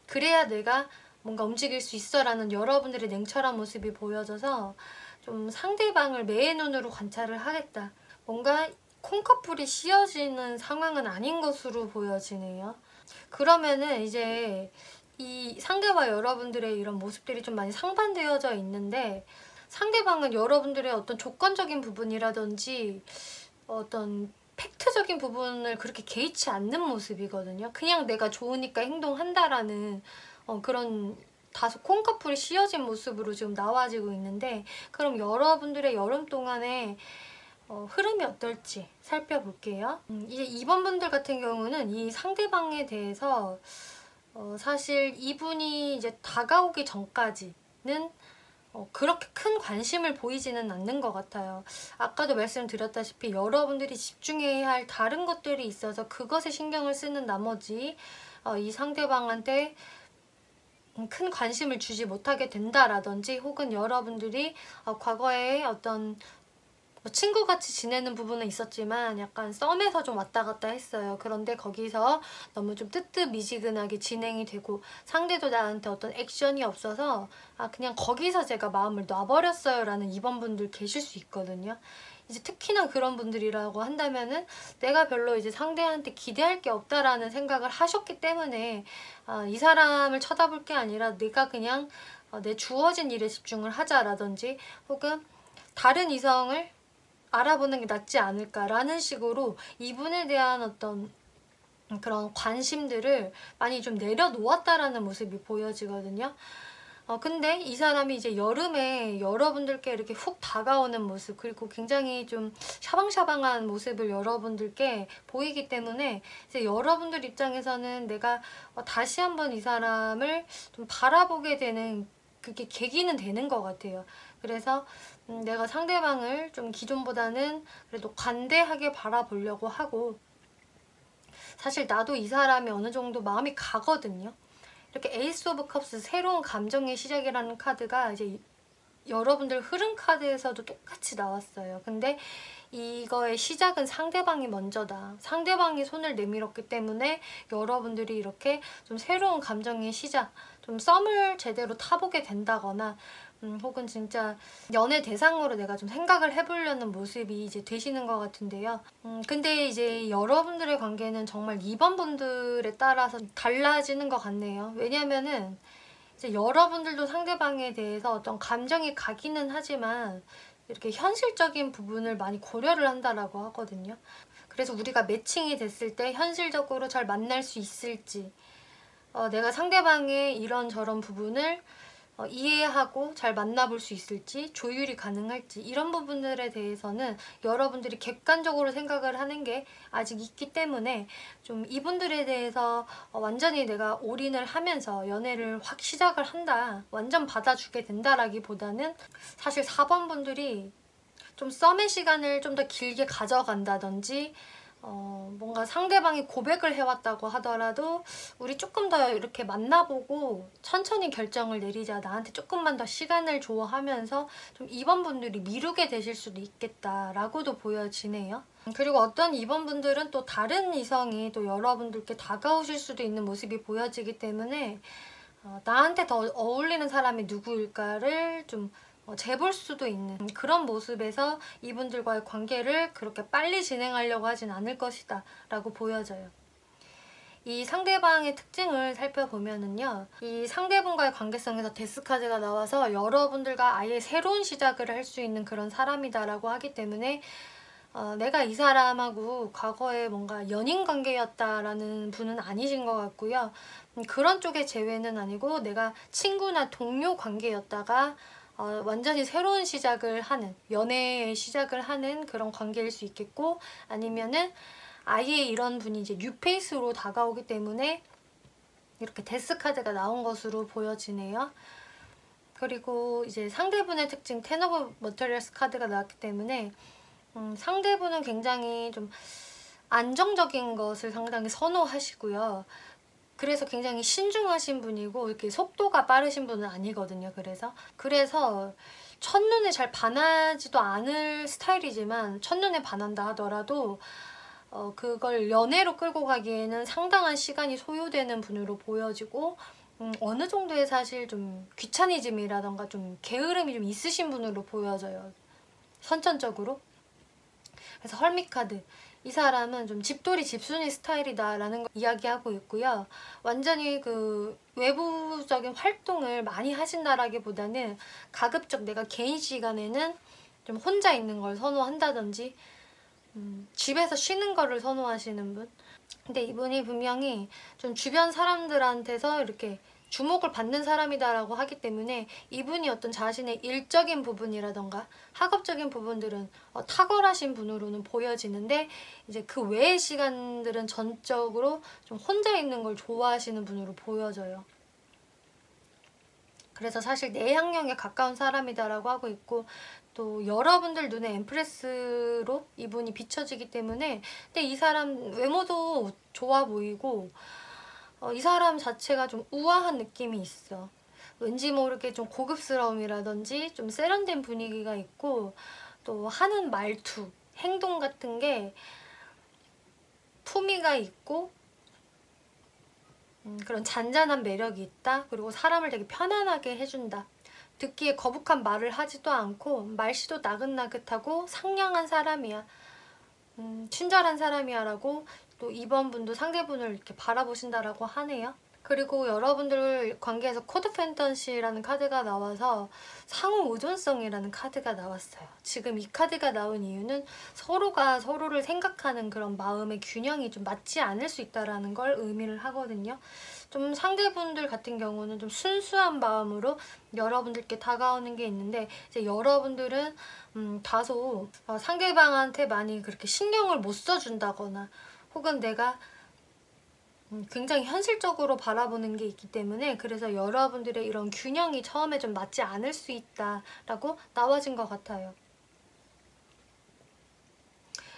그래야 내가 뭔가 움직일 수 있어 라는 여러분들의 냉철한 모습이 보여져서 좀 상대방을 매의 눈으로 관찰을 하겠다. 뭔가 콩커풀이 씌어지는 상황은 아닌 것으로 보여지네요. 그러면은 이제 이 상대와 여러분들의 이런 모습들이 좀 많이 상반되어져 있는데, 상대방은 여러분들의 어떤 조건적인 부분이라든지 어떤 팩트적인 부분을 그렇게 개의치 않는 모습이거든요. 그냥 내가 좋으니까 행동한다라는 그런 다소 콩커풀이 씌어진 모습으로 지금 나와지고 있는데, 그럼 여러분들의 여름 동안에 흐름이 어떨지 살펴볼게요. 이제 2번 분들 같은 경우는 이 상대방에 대해서 사실 이분이 이제 다가오기 전까지는 그렇게 큰 관심을 보이지는 않는 것 같아요. 아까도 말씀드렸다시피 여러분들이 집중해야 할 다른 것들이 있어서 그것에 신경을 쓰는 나머지 이 상대방한테 큰 관심을 주지 못하게 된다라든지, 혹은 여러분들이 과거에 어떤 뭐 친구같이 지내는 부분은 있었지만 약간 썸에서 좀 왔다 갔다 했어요. 그런데 거기서 너무 좀 뜨뜻미지근하게 진행이 되고 상대도 나한테 어떤 액션이 없어서 그냥 거기서 제가 마음을 놔버렸어요 라는 2번 분들 계실 수 있거든요. 이제 특히나 그런 분들이라고 한다면은 내가 별로 이제 상대한테 기대할 게 없다라는 생각을 하셨기 때문에 이 사람을 쳐다볼 게 아니라 내가 그냥 내 주어진 일에 집중을 하자라든지, 혹은 다른 이성을 알아보는 게 낫지 않을까라는 식으로 이분에 대한 어떤 그런 관심들을 많이 좀 내려놓았다라는 모습이 보여지거든요. 근데 이 사람이 이제 여름에 여러분들께 이렇게 훅 다가오는 모습, 그리고 굉장히 좀 샤방샤방한 모습을 여러분들께 보이기 때문에 이제 여러분들 입장에서는 내가 다시 한번 이 사람을 좀 바라보게 되는 그게 계기는 되는 것 같아요. 그래서 내가 상대방을 좀 기존보다는 그래도 관대하게 바라보려고 하고, 사실 나도 이 사람이 어느 정도 마음이 가거든요. 이렇게 에이스 오브 컵스, 새로운 감정의 시작이라는 카드가 이제 여러분들 흐름 카드에서도 똑같이 나왔어요. 근데 이거의 시작은 상대방이 먼저다. 상대방이 손을 내밀었기 때문에 여러분들이 이렇게 좀 새로운 감정의 시작, 좀 썸을 제대로 타보게 된다거나 혹은 진짜 연애 대상으로 내가 좀 생각을 해보려는 모습이 이제 되시는 것 같은데요. 근데 이제 여러분들의 관계는 정말 2번 분들에 따라서 달라지는 것 같네요. 왜냐면은 이제 여러분들도 상대방에 대해서 어떤 감정이 가기는 하지만 이렇게 현실적인 부분을 많이 고려를 한다라고 하거든요. 그래서 우리가 매칭이 됐을 때 현실적으로 잘 만날 수 있을지, 내가 상대방의 이런저런 부분을 이해하고 잘 만나볼 수 있을지, 조율이 가능할지, 이런 부분들에 대해서는 여러분들이 객관적으로 생각을 하는 게 아직 있기 때문에 좀 이분들에 대해서 완전히 내가 올인을 하면서 연애를 확 시작을 한다, 완전 받아주게 된다라기보다는 사실 4번 분들이 좀 썸의 시간을 좀 더 길게 가져간다든지, 뭔가 상대방이 고백을 해왔다고 하더라도 우리 조금 더 이렇게 만나보고 천천히 결정을 내리자, 나한테 조금만 더 시간을 줘 하면서 좀 2번 분들이 미루게 되실 수도 있겠다라고도 보여지네요. 그리고 어떤 2번 분들은 또 다른 이성이 또 여러분들께 다가오실 수도 있는 모습이 보여지기 때문에 나한테 더 어울리는 사람이 누구일까를 좀 재볼 수도 있는 그런 모습에서 이분들과의 관계를 그렇게 빨리 진행하려고 하진 않을 것이다 라고 보여져요. 이 상대방의 특징을 살펴보면은요, 이 상대분과의 관계성에서 데스카드가 나와서 여러분들과 아예 새로운 시작을 할 수 있는 그런 사람이다 라고 하기 때문에 내가 이 사람하고 과거에 뭔가 연인 관계였다라는 분은 아니신 것 같고요. 그런 쪽의 재회는 아니고 내가 친구나 동료 관계였다가 완전히 새로운 시작을 하는, 연애의 시작을 하는 그런 관계일 수 있겠고, 아니면은 아예 이런 분이 이제 뉴페이스로 다가오기 때문에 이렇게 데스카드가 나온 것으로 보여지네요. 그리고 이제 상대분의 특징 텐 오브 머터리얼스 카드가 나왔기 때문에 상대분은 굉장히 좀 안정적인 것을 상당히 선호하시고요. 그래서 굉장히 신중하신 분이고 이렇게 속도가 빠르신 분은 아니거든요. 그래서 첫눈에 잘 반하지도 않을 스타일이지만 첫눈에 반한다 하더라도 그걸 연애로 끌고 가기에는 상당한 시간이 소요되는 분으로 보여지고, 어느 정도의 사실 좀 귀차니즘이라던가 좀 게으름이 좀 있으신 분으로 보여져요. 선천적으로. 그래서 헐미카드, 이 사람은 좀 집돌이 집순이 스타일이다 라는 걸 이야기하고 있고요. 완전히 그 외부적인 활동을 많이 하신다라기보다는 가급적 내가 개인 시간에는 좀 혼자 있는 걸 선호한다든지, 집에서 쉬는 거를 선호하시는 분. 근데 이분이 분명히 좀 주변 사람들한테서 이렇게 주목을 받는 사람이다라고 하기 때문에 이분이 어떤 자신의 일적인 부분이라던가 학업적인 부분들은 탁월하신 분으로는 보여지는데, 이제 그 외의 시간들은 전적으로 좀 혼자 있는 걸 좋아하시는 분으로 보여져요. 그래서 사실 내향형에 가까운 사람이다라고 하고 있고, 또 여러분들 눈에 엠프레스로 이분이 비춰지기 때문에, 근데 이 사람 외모도 좋아 보이고 이 사람 자체가 좀 우아한 느낌이 있어. 왠지 모르게 좀 고급스러움이라든지 좀 세련된 분위기가 있고, 또 하는 말투, 행동 같은 게 품위가 있고 그런 잔잔한 매력이 있다. 그리고 사람을 되게 편안하게 해준다. 듣기에 거북한 말을 하지도 않고 말씨도 나긋나긋하고 상냥한 사람이야. 친절한 사람이야 라고 또 2번 분도 상대분을 이렇게 바라보신다라고 하네요. 그리고 여러분들 관계에서 코드 팬턴시라는 카드가 나와서 상호 의존성이라는 카드가 나왔어요. 지금 이 카드가 나온 이유는 서로가 서로를 생각하는 그런 마음의 균형이 좀 맞지 않을 수 있다는 걸 의미를 하거든요. 좀 상대분들 같은 경우는 좀 순수한 마음으로 여러분들께 다가오는 게 있는데, 이제 여러분들은 다소 상대방한테 많이 그렇게 신경을 못 써준다거나 혹은 내가 굉장히 현실적으로 바라보는 게 있기 때문에, 그래서 여러분들의 이런 균형이 처음에 좀 맞지 않을 수 있다라고 나와진 것 같아요.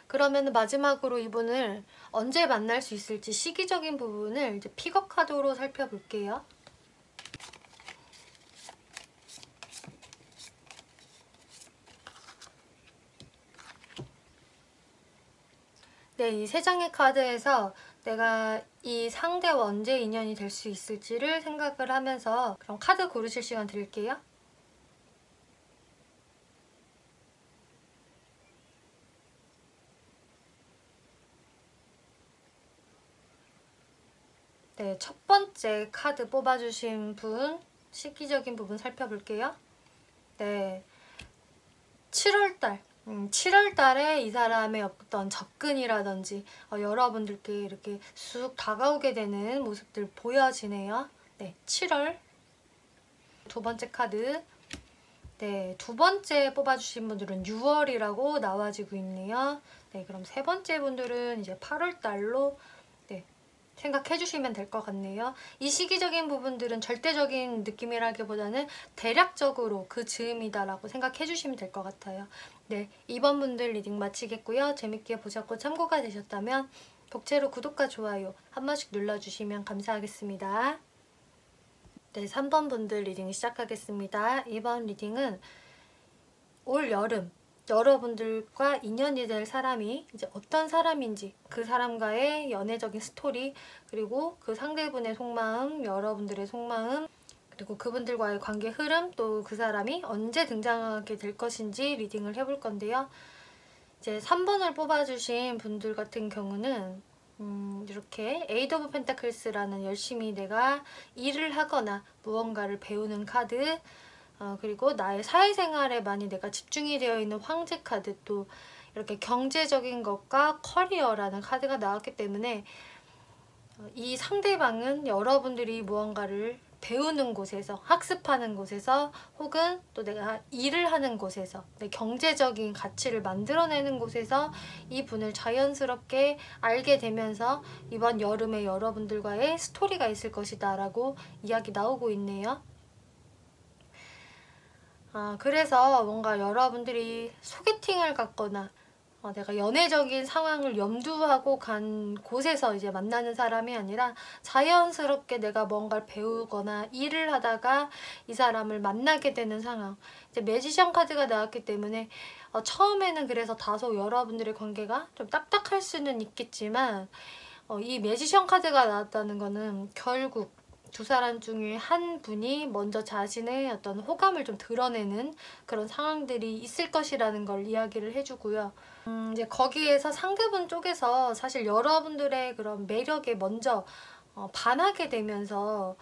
그러면 마지막으로 이분을 언제 만날 수 있을지 시기적인 부분을 이제 픽업 카드로 살펴볼게요. 네, 이 세 장의 카드에서 내가 이 상대와 언제 인연이 될 수 있을지를 생각을 하면서 그럼 카드 고르실 시간 드릴게요. 네, 첫 번째 카드 뽑아주신 분 시기적인 부분 살펴볼게요. 네, 7월달 7월달에 이 사람의 어떤 접근이라든지 여러분들께 이렇게 쑥 다가오게 되는 모습들 보여지네요. 네, 7월. 두 번째 카드. 네, 두 번째 뽑아주신 분들은 6월이라고 나와지고 있네요. 네, 그럼 세 번째 분들은 이제 8월달로 생각해 주시면 될 것 같네요. 이 시기적인 부분들은 절대적인 느낌이라기보다는 대략적으로 그 즈음이다라고 생각해 주시면 될 것 같아요. 네, 이번 분들 리딩 마치겠고요. 재밌게 보셨고 참고가 되셨다면 복채로 구독과 좋아요 한 번씩 눌러주시면 감사하겠습니다. 네, 3번 분들 리딩 시작하겠습니다. 이번 리딩은 올 여름 여러분들과 인연이 될 사람이 이제 어떤 사람인지, 그 사람과의 연애적인 스토리, 그리고 그 상대분의 속마음, 여러분들의 속마음, 그리고 그분들과의 관계 흐름, 또 그 사람이 언제 등장하게 될 것인지 리딩을 해볼 건데요. 이제 3번을 뽑아주신 분들 같은 경우는 이렇게 에이드 오브 펜타클스라는 열심히 내가 일을 하거나 무언가를 배우는 카드, 그리고 나의 사회생활에 많이 내가 집중이 되어 있는 황제 카드, 또 이렇게 경제적인 것과 커리어라는 카드가 나왔기 때문에 이 상대방은 여러분들이 무언가를 배우는 곳에서, 학습하는 곳에서, 혹은 또 내가 일을 하는 곳에서, 내 경제적인 가치를 만들어내는 곳에서 이 분을 자연스럽게 알게 되면서 이번 여름에 여러분들과의 스토리가 있을 것이다 라고 이야기 나오고 있네요. 그래서 뭔가 여러분들이 소개팅을 갔거나 내가 연애적인 상황을 염두하고 간 곳에서 이제 만나는 사람이 아니라 자연스럽게 내가 뭔가를 배우거나 일을 하다가 이 사람을 만나게 되는 상황. 이제 매지션 카드가 나왔기 때문에 처음에는 그래서 다소 여러분들의 관계가 좀 딱딱할 수는 있겠지만 이 매지션 카드가 나왔다는 거는 결국 두 사람 중에 한 분이 먼저 자신의 어떤 호감을 좀 드러내는 그런 상황들이 있을 것이라는 걸 이야기를 해주고요. 이제 거기에서 상대분 쪽에서 사실 여러분들의 그런 매력에 먼저 반하게 되면서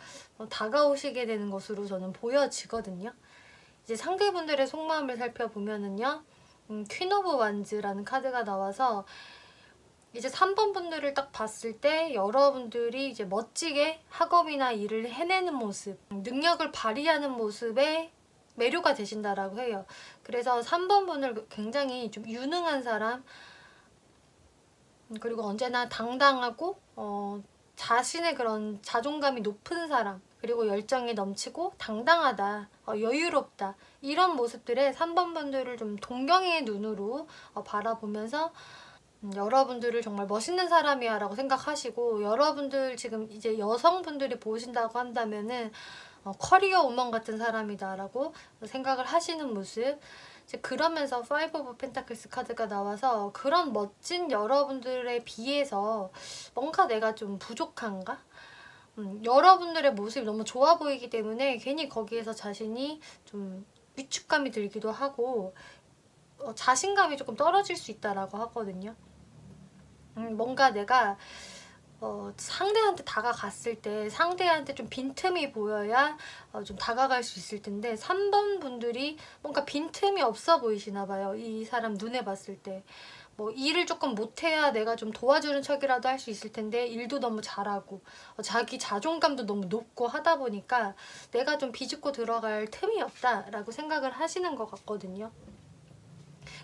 다가오시게 되는 것으로 저는 보여지거든요. 이제 상대분들의 속마음을 살펴보면은요, 퀸 오브 완즈라는 카드가 나와서 이제 3번 분들을 딱 봤을 때 여러분들이 이제 멋지게 학업이나 일을 해내는 모습, 능력을 발휘하는 모습에 매료가 되신다라고 해요. 그래서 3번 분을 굉장히 좀 유능한 사람, 그리고 언제나 당당하고 자신의 그런 자존감이 높은 사람, 그리고 열정이 넘치고 당당하다, 여유롭다, 이런 모습들에 3번 분들을 좀 동경의 눈으로 바라보면서 여러분들을 정말 멋있는 사람이야 라고 생각하시고, 여러분들 지금 이제 여성분들이 보신다고 한다면은 커리어 우먼 같은 사람이다 라고 생각을 하시는 모습. 이제 그러면서 파이브 오브 펜타클스 카드가 나와서 그런 멋진 여러분들에 비해서 뭔가 내가 좀 부족한가? 여러분들의 모습이 너무 좋아 보이기 때문에 괜히 거기에서 자신이 좀 위축감이 들기도 하고 자신감이 조금 떨어질 수 있다라고 하거든요. 뭔가 내가 상대한테 다가갔을 때 상대한테 좀 빈틈이 보여야 좀 다가갈 수 있을 텐데 3번 분들이 뭔가 빈틈이 없어 보이시나 봐요. 이 사람 눈에 봤을 때. 뭐 일을 조금 못해야 내가 좀 도와주는 척이라도 할 수 있을 텐데 일도 너무 잘하고 자기 자존감도 너무 높고 하다 보니까 내가 좀 비집고 들어갈 틈이 없다라고 생각을 하시는 것 같거든요.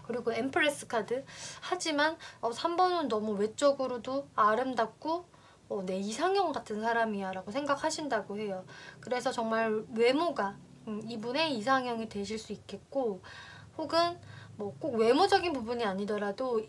그리고 엠프레스 카드. 하지만 3번은 너무 외적으로도 아름답고 내 이상형 같은 사람이야 라고 생각하신다고 해요. 그래서 정말 외모가 이분의 이상형이 되실 수 있겠고, 혹은 뭐 꼭 외모적인 부분이 아니더라도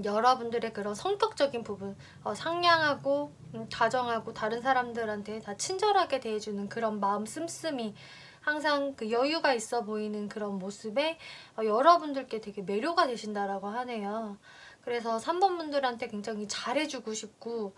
여러분들의 그런 성격적인 부분, 상냥하고 다정하고 다른 사람들한테 다 친절하게 대해주는 그런 마음 씀씀이, 항상 그 여유가 있어 보이는 그런 모습에 여러분들께 되게 매료가 되신다라고 하네요. 그래서 3번 분들한테 굉장히 잘해주고 싶고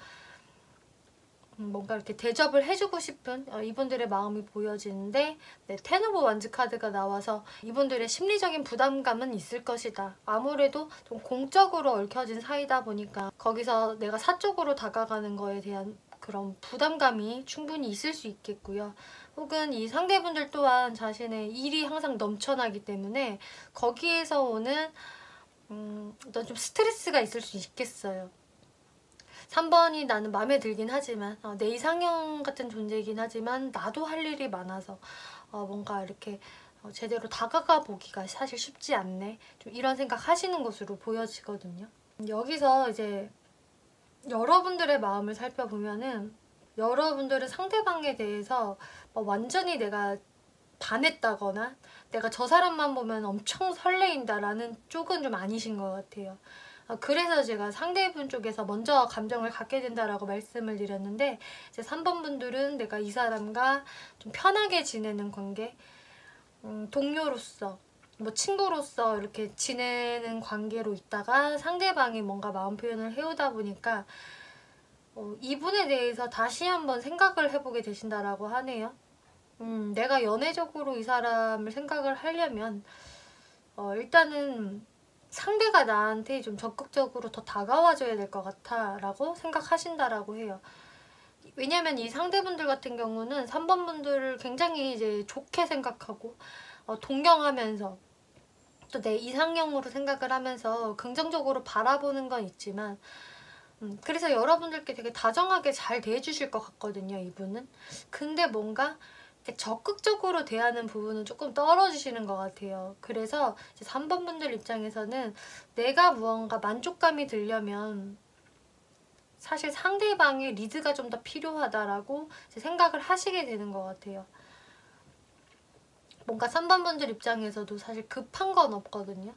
뭔가 이렇게 대접을 해주고 싶은 이분들의 마음이 보여지는데, 네, 텐 오브 완즈 카드가 나와서 이분들의 심리적인 부담감은 있을 것이다. 아무래도 좀 공적으로 얽혀진 사이다 보니까 거기서 내가 사적으로 다가가는 거에 대한 그런 부담감이 충분히 있을 수 있겠고요. 혹은 이 상대분들 또한 자신의 일이 항상 넘쳐나기 때문에 거기에서 오는 어떤 좀 스트레스가 있을 수 있겠어요. 3번이 나는 마음에 들긴 하지만 내 이상형 같은 존재이긴 하지만 나도 할 일이 많아서 뭔가 이렇게 제대로 다가가 보기가 사실 쉽지 않네, 좀 이런 생각 하시는 것으로 보여지거든요. 여기서 이제 여러분들의 마음을 살펴보면은 여러분들은 상대방에 대해서 완전히 내가 반했다거나 내가 저 사람만 보면 엄청 설레인다라는 쪽은 좀 아니신 것 같아요. 그래서 제가 상대분 쪽에서 먼저 감정을 갖게 된다라고 말씀을 드렸는데, 이제 3번 분들은 내가 이 사람과 좀 편하게 지내는 관계, 동료로서 뭐 친구로서 이렇게 지내는 관계로 있다가 상대방이 뭔가 마음 표현을 해오다 보니까 이분에 대해서 다시 한번 생각을 해보게 되신다라고 하네요. 내가 연애적으로 이 사람을 생각을 하려면 일단은 상대가 나한테 좀 적극적으로 더 다가와줘야 될 것 같아 라고 생각하신다라고 해요. 왜냐면 이 상대분들 같은 경우는 3번 분들을 굉장히 이제 좋게 생각하고 동경하면서 또 내 이상형으로 생각을 하면서 긍정적으로 바라보는 건 있지만 그래서 여러분들께 되게 다정하게 잘 대해주실 것 같거든요, 이분은. 근데 뭔가 적극적으로 대하는 부분은 조금 떨어지시는 것 같아요. 그래서 이제 3번 분들 입장에서는 내가 무언가 만족감이 들려면 사실 상대방의 리드가 좀 더 필요하다라고 생각을 하시게 되는 것 같아요. 뭔가 3번 분들 입장에서도 사실 급한 건 없거든요.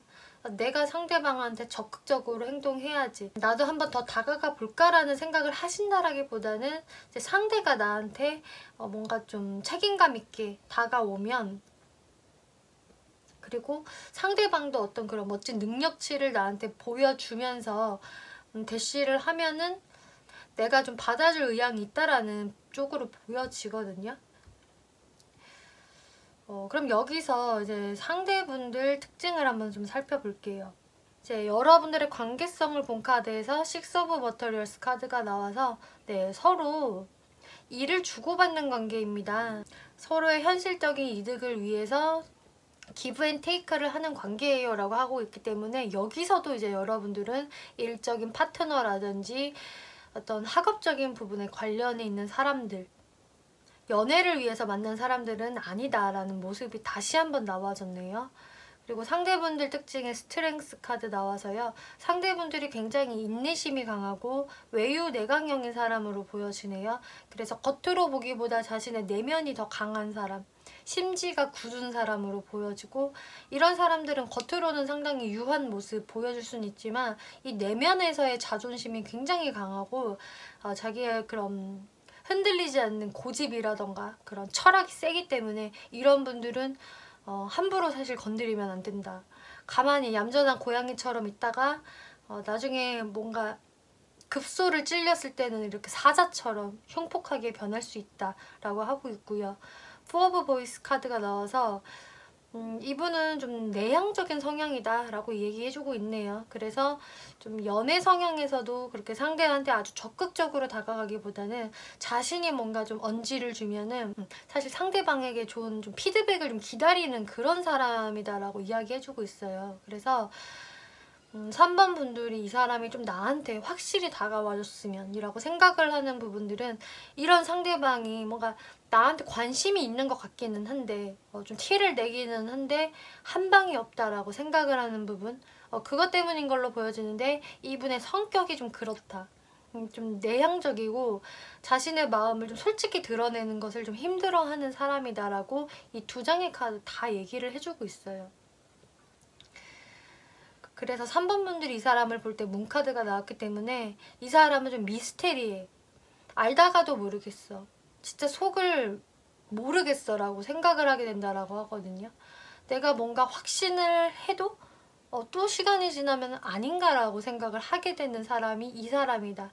내가 상대방한테 적극적으로 행동해야지, 나도 한번 더 다가가 볼까라는 생각을 하신다라기보다는 이제 상대가 나한테 뭔가 좀 책임감 있게 다가오면, 그리고 상대방도 어떤 그런 멋진 능력치를 나한테 보여주면서 대시를 하면은 내가 좀 받아줄 의향이 있다라는 쪽으로 보여지거든요. 그럼 여기서 이제 상대분들 특징을 한번 좀 살펴볼게요. 이제 여러분들의 관계성을 본 카드에서 식스 오브 머터리얼스 카드가 나와서 네, 서로 일을 주고받는 관계입니다. 서로의 현실적인 이득을 위해서 기브 앤 테이크를 하는 관계예요 라고 하고 있기 때문에, 여기서도 이제 여러분들은 일적인 파트너라든지 어떤 학업적인 부분에 관련이 있는 사람들, 연애를 위해서 만난 사람들은 아니다라는 모습이 다시 한번 나와졌네요. 그리고 상대분들 특징의 스트렝스 카드 나와서요, 상대분들이 굉장히 인내심이 강하고 외유 내강형인 사람으로 보여지네요. 그래서 겉으로 보기보다 자신의 내면이 더 강한 사람, 심지가 굳은 사람으로 보여지고, 이런 사람들은 겉으로는 상당히 유한 모습 보여줄 수는 있지만 이 내면에서의 자존심이 굉장히 강하고 자기의 그런 흔들리지 않는 고집이라던가 그런 철학이 세기 때문에 이런 분들은 함부로 사실 건드리면 안 된다. 가만히 얌전한 고양이처럼 있다가 나중에 뭔가 급소를 찔렸을 때는 이렇게 사자처럼 흉폭하게 변할 수 있다라고 하고 있고요. 포 오브 보이스 카드가 나와서 이분은 좀 내향적인 성향이다 라고 얘기해주고 있네요. 그래서 좀 연애 성향에서도 그렇게 상대한테 아주 적극적으로 다가가기보다는 자신이 뭔가 좀 언지를 주면은 사실 상대방에게 좋은 좀 피드백을 좀 기다리는 그런 사람이다 라고 이야기해주고 있어요. 그래서 3번 분들이 이 사람이 좀 나한테 확실히 다가와줬으면 이라고 생각을 하는 부분들은, 이런 상대방이 뭔가 나한테 관심이 있는 것 같기는 한데 좀 티를 내기는 한데 한 방이 없다라고 생각을 하는 부분, 그것 때문인 걸로 보여지는데 이분의 성격이 좀 그렇다. 좀 내향적이고 자신의 마음을 좀 솔직히 드러내는 것을 좀 힘들어하는 사람이다라고 이 두 장의 카드 다 얘기를 해주고 있어요. 그래서 3번 분들이 이 사람을 볼 때 문카드가 나왔기 때문에 이 사람은 좀 미스테리해. 알다가도 모르겠어. 진짜 속을 모르겠어 라고 생각을 하게 된다라고 하거든요. 내가 뭔가 확신을 해도 또 시간이 지나면 아닌가라고 생각을 하게 되는 사람이 이 사람이다.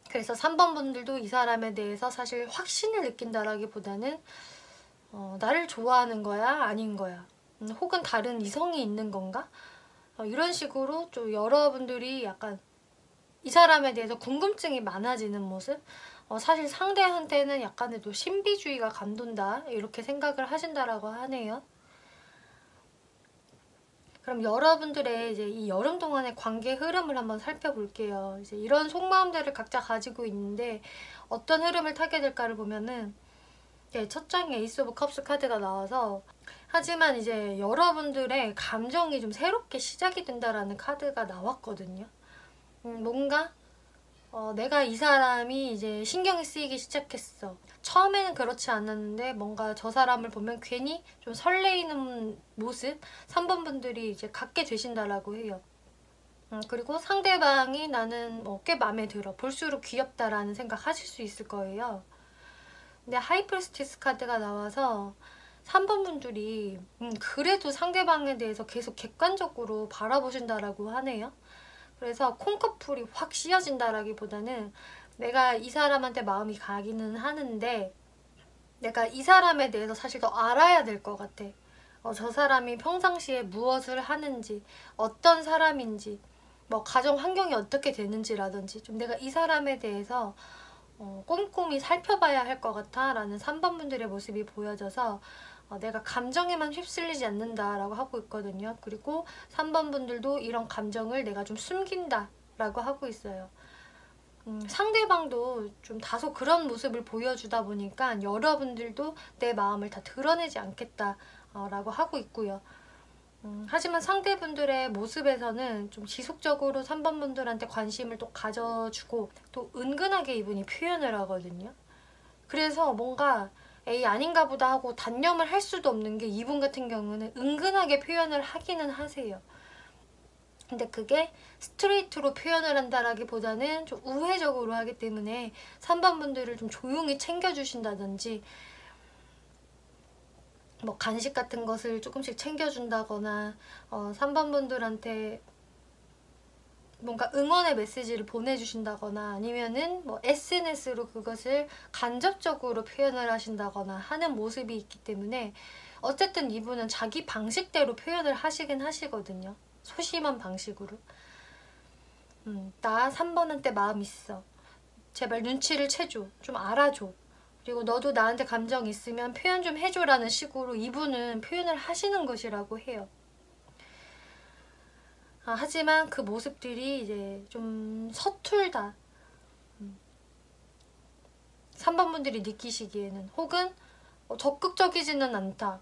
그래서 3번 분들도 이 사람에 대해서 사실 확신을 느낀다라기보다는 나를 좋아하는 거야? 아닌 거야? 혹은 다른 이성이 있는 건가? 이런 식으로 좀 여러분들이 약간 이 사람에 대해서 궁금증이 많아지는 모습? 사실 상대한테는 약간의 또 신비주의가 감돈다 이렇게 생각을 하신다라고 하네요. 그럼 여러분들의 이제 이 여름 동안의 관계 흐름을 한번 살펴볼게요. 이제 이런 속마음들을 각자 가지고 있는데 어떤 흐름을 타게 될까를 보면은 첫 장에 에이스 오브 컵스 카드가 나와서 하지만 이제 여러분들의 감정이 좀 새롭게 시작이 된다라는 카드가 나왔거든요. 뭔가 내가 이 사람이 이제 신경이 쓰이기 시작했어. 처음에는 그렇지 않았는데 뭔가 저 사람을 보면 괜히 좀 설레이는 모습 3번 분들이 이제 갖게 되신다라고 해요. 그리고 상대방이 나는 꽤 마음에 들어. 볼수록 귀엽다라는 생각 하실 수 있을 거예요. 근데 하이프리스티스 카드가 나와서 3번 분들이 그래도 상대방에 대해서 계속 객관적으로 바라보신다라고 하네요. 그래서 콩커풀이 확 씌어진다라기보다는 내가 이 사람한테 마음이 가기는 하는데 내가 이 사람에 대해서 사실 더 알아야 될 것 같아. 저 사람이 평상시에 무엇을 하는지, 어떤 사람인지, 뭐 가정 환경이 어떻게 되는지라든지 좀 내가 이 사람에 대해서 꼼꼼히 살펴봐야 할 것 같아 라는 3번 분들의 모습이 보여져서 내가 감정에만 휩쓸리지 않는다라고 하고 있거든요. 그리고 3번 분들도 이런 감정을 내가 좀 숨긴다 라고 하고 있어요. 상대방도 좀 다소 그런 모습을 보여주다 보니까 여러분들도 내 마음을 다 드러내지 않겠다 라고 하고 있고요. 하지만 상대분들의 모습에서는 좀 지속적으로 3번 분들한테 관심을 또 가져주고 또 은근하게 이분이 표현을 하거든요. 그래서 뭔가 에이 아닌가 보다 하고 단념을 할 수도 없는 게 이분 같은 경우는 은근하게 표현을 하기는 하세요. 근데 그게 스트레이트로 표현을 한다라기보다는 좀 우회적으로 하기 때문에 3번 분들을 좀 조용히 챙겨주신다든지 뭐 간식 같은 것을 조금씩 챙겨준다거나 3번 분들한테 뭔가 응원의 메시지를 보내주신다거나 아니면은 뭐 SNS로 그것을 간접적으로 표현을 하신다거나 하는 모습이 있기 때문에 어쨌든 이분은 자기 방식대로 표현을 하시긴 하시거든요. 소심한 방식으로. 나 3번한테 마음 있어. 제발 눈치를 채줘. 좀 알아줘. 그리고 너도 나한테 감정 있으면 표현 좀 해줘라는 식으로 이분은 표현을 하시는 것이라고 해요. 하지만 그 모습들이 이제 좀 서툴다. 3번 분들이 느끼시기에는 혹은 적극적이지는 않다.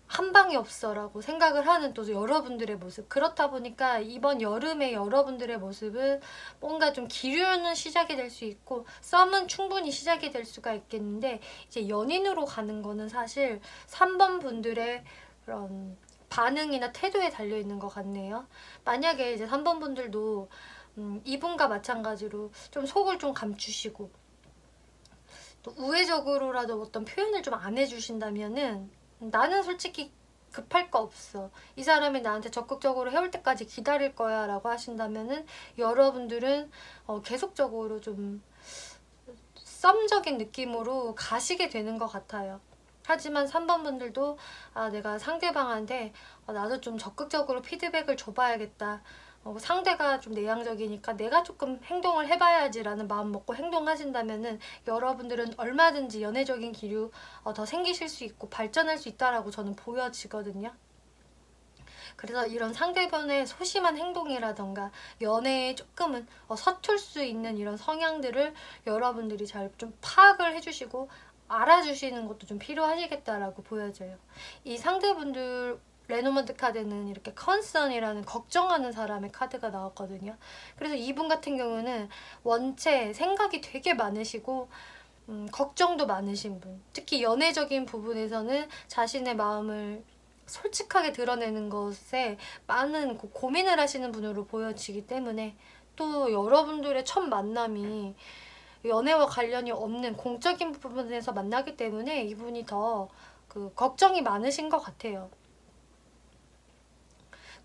한 방이 없어 라고 생각을 하는 또 여러분들의 모습. 그렇다 보니까 이번 여름에 여러분들의 모습은 뭔가 좀 기류는 시작이 될 수 있고 썸은 충분히 시작이 될 수가 있겠는데 이제 연인으로 가는 거는 사실 3번 분들의 그런 반응이나 태도에 달려있는 것 같네요. 만약에 이제 3번 분들도 이분과 마찬가지로 좀 속을 좀 감추시고 또 우회적으로라도 어떤 표현을 좀 안 해주신다면은 나는 솔직히 급할 거 없어. 이 사람이 나한테 적극적으로 해올 때까지 기다릴 거야 라고 하신다면은 여러분들은 계속적으로 좀 썸적인 느낌으로 가시게 되는 것 같아요. 하지만 3번 분들도 내가 상대방한테 나도 좀 적극적으로 피드백을 줘봐야겠다. 상대가 좀 내향적이니까 내가 조금 행동을 해봐야지 라는 마음 먹고 행동하신다면은 여러분들은 얼마든지 연애적인 기류 더 생기실 수 있고 발전할 수 있다라고 저는 보여지거든요. 그래서 이런 상대방의 소심한 행동이라던가 연애에 조금은 서툴 수 있는 이런 성향들을 여러분들이 잘 좀 파악을 해주시고 알아주시는 것도 좀 필요하시겠다라고 보여져요. 이 상대분들 레노먼트 카드는 이렇게 컨선이라는 걱정하는 사람의 카드가 나왔거든요. 그래서 이분 같은 경우는 원체 생각이 되게 많으시고 걱정도 많으신 분. 특히 연애적인 부분에서는 자신의 마음을 솔직하게 드러내는 것에 많은 고민을 하시는 분으로 보여지기 때문에 또 여러분들의 첫 만남이 연애와 관련이 없는 공적인 부분에서 만나기 때문에 이분이 더 걱정이 많으신 것 같아요.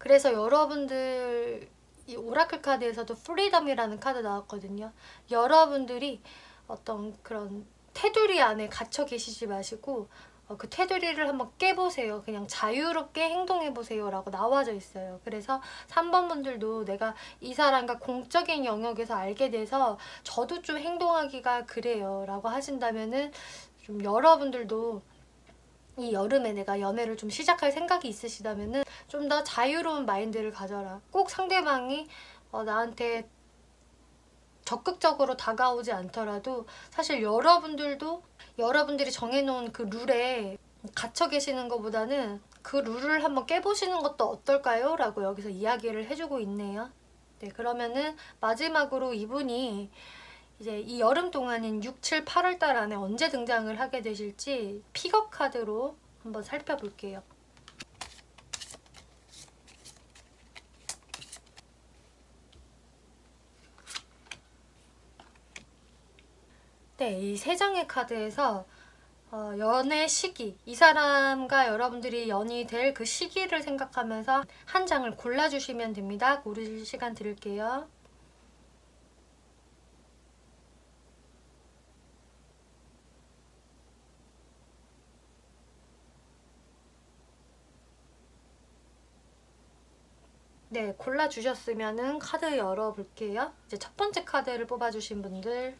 그래서 여러분들 이 오라클 카드에서도 프리덤이라는 카드 나왔거든요. 여러분들이 어떤 그런 테두리 안에 갇혀 계시지 마시고 그 테두리를 한번 깨보세요. 그냥 자유롭게 행동해보세요 라고 나와져 있어요. 그래서 3번 분들도 내가 이 사람과 공적인 영역에서 알게 돼서 저도 좀 행동하기가 그래요 라고 하신다면은 좀 여러분들도 이 여름에 내가 연애를 좀 시작할 생각이 있으시다면은 좀 더 자유로운 마인드를 가져라. 꼭 상대방이 나한테 적극적으로 다가오지 않더라도 사실 여러분들도 여러분들이 정해놓은 그 룰에 갇혀 계시는 것보다는 그 룰을 한번 깨보시는 것도 어떨까요? 라고 여기서 이야기를 해주고 있네요. 네, 그러면은 마지막으로 이분이 이제 이 여름 동안인 6, 7, 8월 달 안에 언제 등장을 하게 되실지 픽업 카드로 한번 살펴볼게요. 네, 이 세 장의 카드에서 연애 시기, 이 사람과 여러분들이 연이 될 그 시기를 생각하면서 한 장을 골라주시면 됩니다. 고르실 시간 드릴게요. 네, 골라주셨으면은 카드 열어볼게요. 이제 첫 번째 카드를 뽑아주신 분들,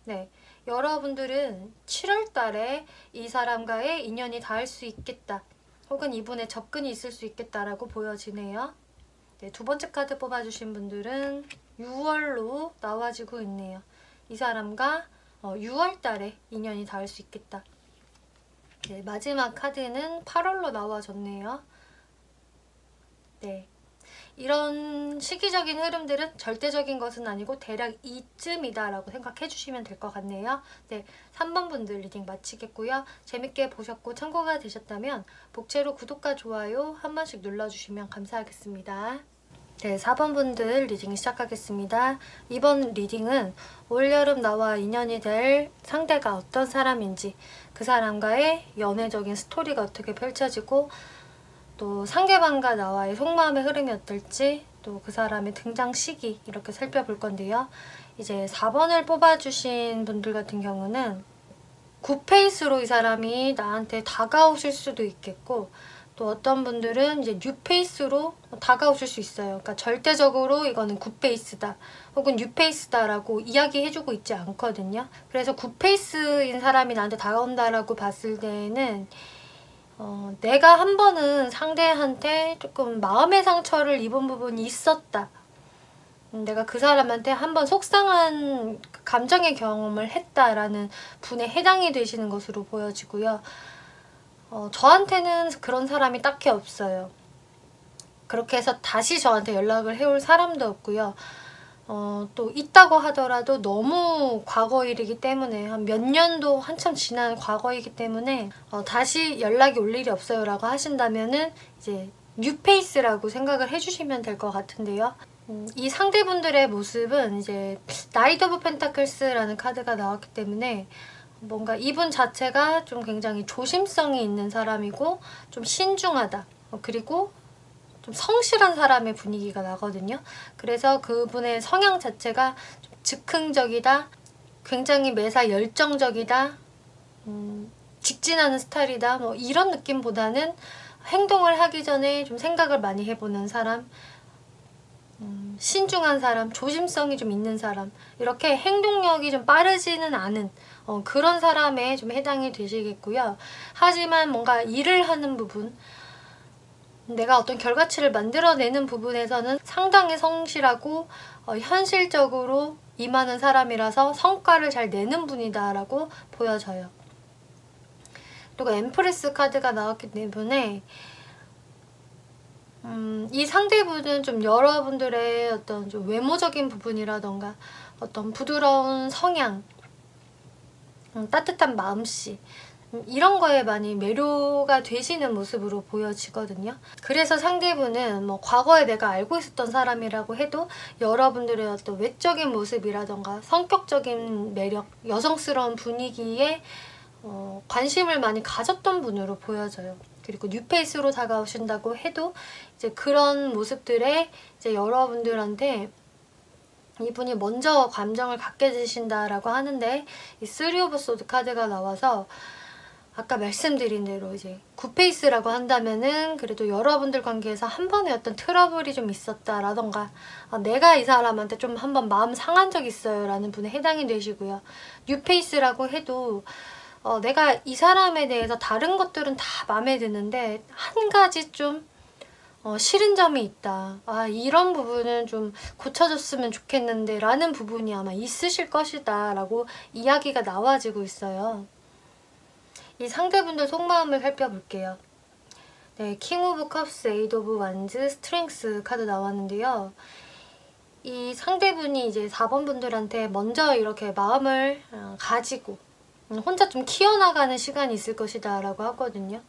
네, 여러분들은 7월 달에 이 사람과의 인연이 닿을 수 있겠다. 혹은 이분의 접근이 있을 수 있겠다라고 보여지네요. 네, 두 번째 카드 뽑아주신 분들은 6월로 나와지고 있네요. 이 사람과 6월 달에 인연이 닿을 수 있겠다. 네, 마지막 카드는 8월로 나와졌네요. 네. 이런 시기적인 흐름들은 절대적인 것은 아니고 대략 이쯤이다 라고 생각해 주시면 될 것 같네요. 네, 3번 분들 리딩 마치겠고요. 재밌게 보셨고 참고가 되셨다면 복채로 구독과 좋아요 한 번씩 눌러주시면 감사하겠습니다. 네, 4번 분들 리딩 시작하겠습니다. 이번 리딩은 올여름 나와 인연이 될 상대가 어떤 사람인지, 그 사람과의 연애적인 스토리가 어떻게 펼쳐지고 또 상대방과 나와의 속마음의 흐름이 어떨지, 또 그 사람의 등장 시기 이렇게 살펴볼 건데요. 이제 4번을 뽑아주신 분들 같은 경우는 굿페이스로 이 사람이 나한테 다가오실 수도 있겠고, 또 어떤 분들은 이제 뉴페이스로 다가오실 수 있어요. 그러니까 절대적으로 이거는 굿페이스다 혹은 뉴페이스다라고 이야기해주고 있지 않거든요. 그래서 굿페이스인 사람이 나한테 다가온다라고 봤을 때는 내가 한 번은 상대한테 조금 마음의 상처를 입은 부분이 있었다. 내가 그 사람한테 한 번 속상한 감정의 경험을 했다라는 분에 해당이 되시는 것으로 보여지고요. 저한테는 그런 사람이 딱히 없어요. 그렇게 해서 다시 저한테 연락을 해올 사람도 없고요. 또 있다고 하더라도 너무 과거 일이기 때문에 한 몇 년도 한참 지난 과거이기 때문에 다시 연락이 올 일이 없어요 라고 하신다면은 이제 뉴페이스라고 생각을 해주시면 될 것 같은데요. 이 상대분들의 모습은 이제 나이트 오브 펜타클스라는 카드가 나왔기 때문에 뭔가 이분 자체가 좀 굉장히 조심성이 있는 사람이고 좀 신중하다. 그리고 좀 성실한 사람의 분위기가 나거든요. 그래서 그분의 성향 자체가 좀 즉흥적이다, 굉장히 매사 열정적이다, 직진하는 스타일이다, 뭐 이런 느낌보다는 행동을 하기 전에 좀 생각을 많이 해보는 사람, 신중한 사람, 조심성이 좀 있는 사람, 이렇게 행동력이 좀 빠르지는 않은 그런 사람에 좀 해당이 되시겠고요. 하지만 뭔가 일을 하는 부분, 내가 어떤 결과치를 만들어내는 부분에서는 상당히 성실하고 현실적으로 임하는 사람이라서 성과를 잘 내는 분이다 라고 보여져요. 그리고 엠프레스 카드가 나왔기 때문에 이 상대분은 좀 여러분들의 어떤 좀 외모적인 부분이라던가 어떤 부드러운 성향, 따뜻한 마음씨, 이런 거에 많이 매료가 되시는 모습으로 보여지거든요. 그래서 상대분은 뭐 과거에 내가 알고 있었던 사람이라고 해도 여러분들의 어떤 외적인 모습이라던가 성격적인 매력, 여성스러운 분위기에 관심을 많이 가졌던 분으로 보여져요. 그리고 뉴페이스로 다가오신다고 해도 이제 그런 모습들에 이제 여러분들한테 이분이 먼저 감정을 갖게 되신다라고 하는데, 이 쓰리 오브 소드 카드가 나와서 아까 말씀드린 대로 이제 굿페이스라고 한다면은 그래도 여러분들 관계에서 한 번의 어떤 트러블이 좀 있었다라던가, 내가 이 사람한테 좀 한번 마음 상한 적 있어요 라는 분에 해당이 되시고요. 뉴페이스라고 해도 내가 이 사람에 대해서 다른 것들은 다 마음에 드는데 한 가지 좀 싫은 점이 있다. 이런 부분은 좀 고쳐줬으면 좋겠는데 라는 부분이 아마 있으실 것이다 라고 이야기가 나와지고 있어요. 이 상대분들 속마음을 살펴볼게요. 네, 킹 오브 컵스, 에이드 오브 완즈, 스트렝스 카드 나왔는데요. 이 상대분이 이제 4번 분들한테 먼저 이렇게 마음을 가지고 혼자 좀 키워나가는 시간이 있을 것이다 라고 하거든요.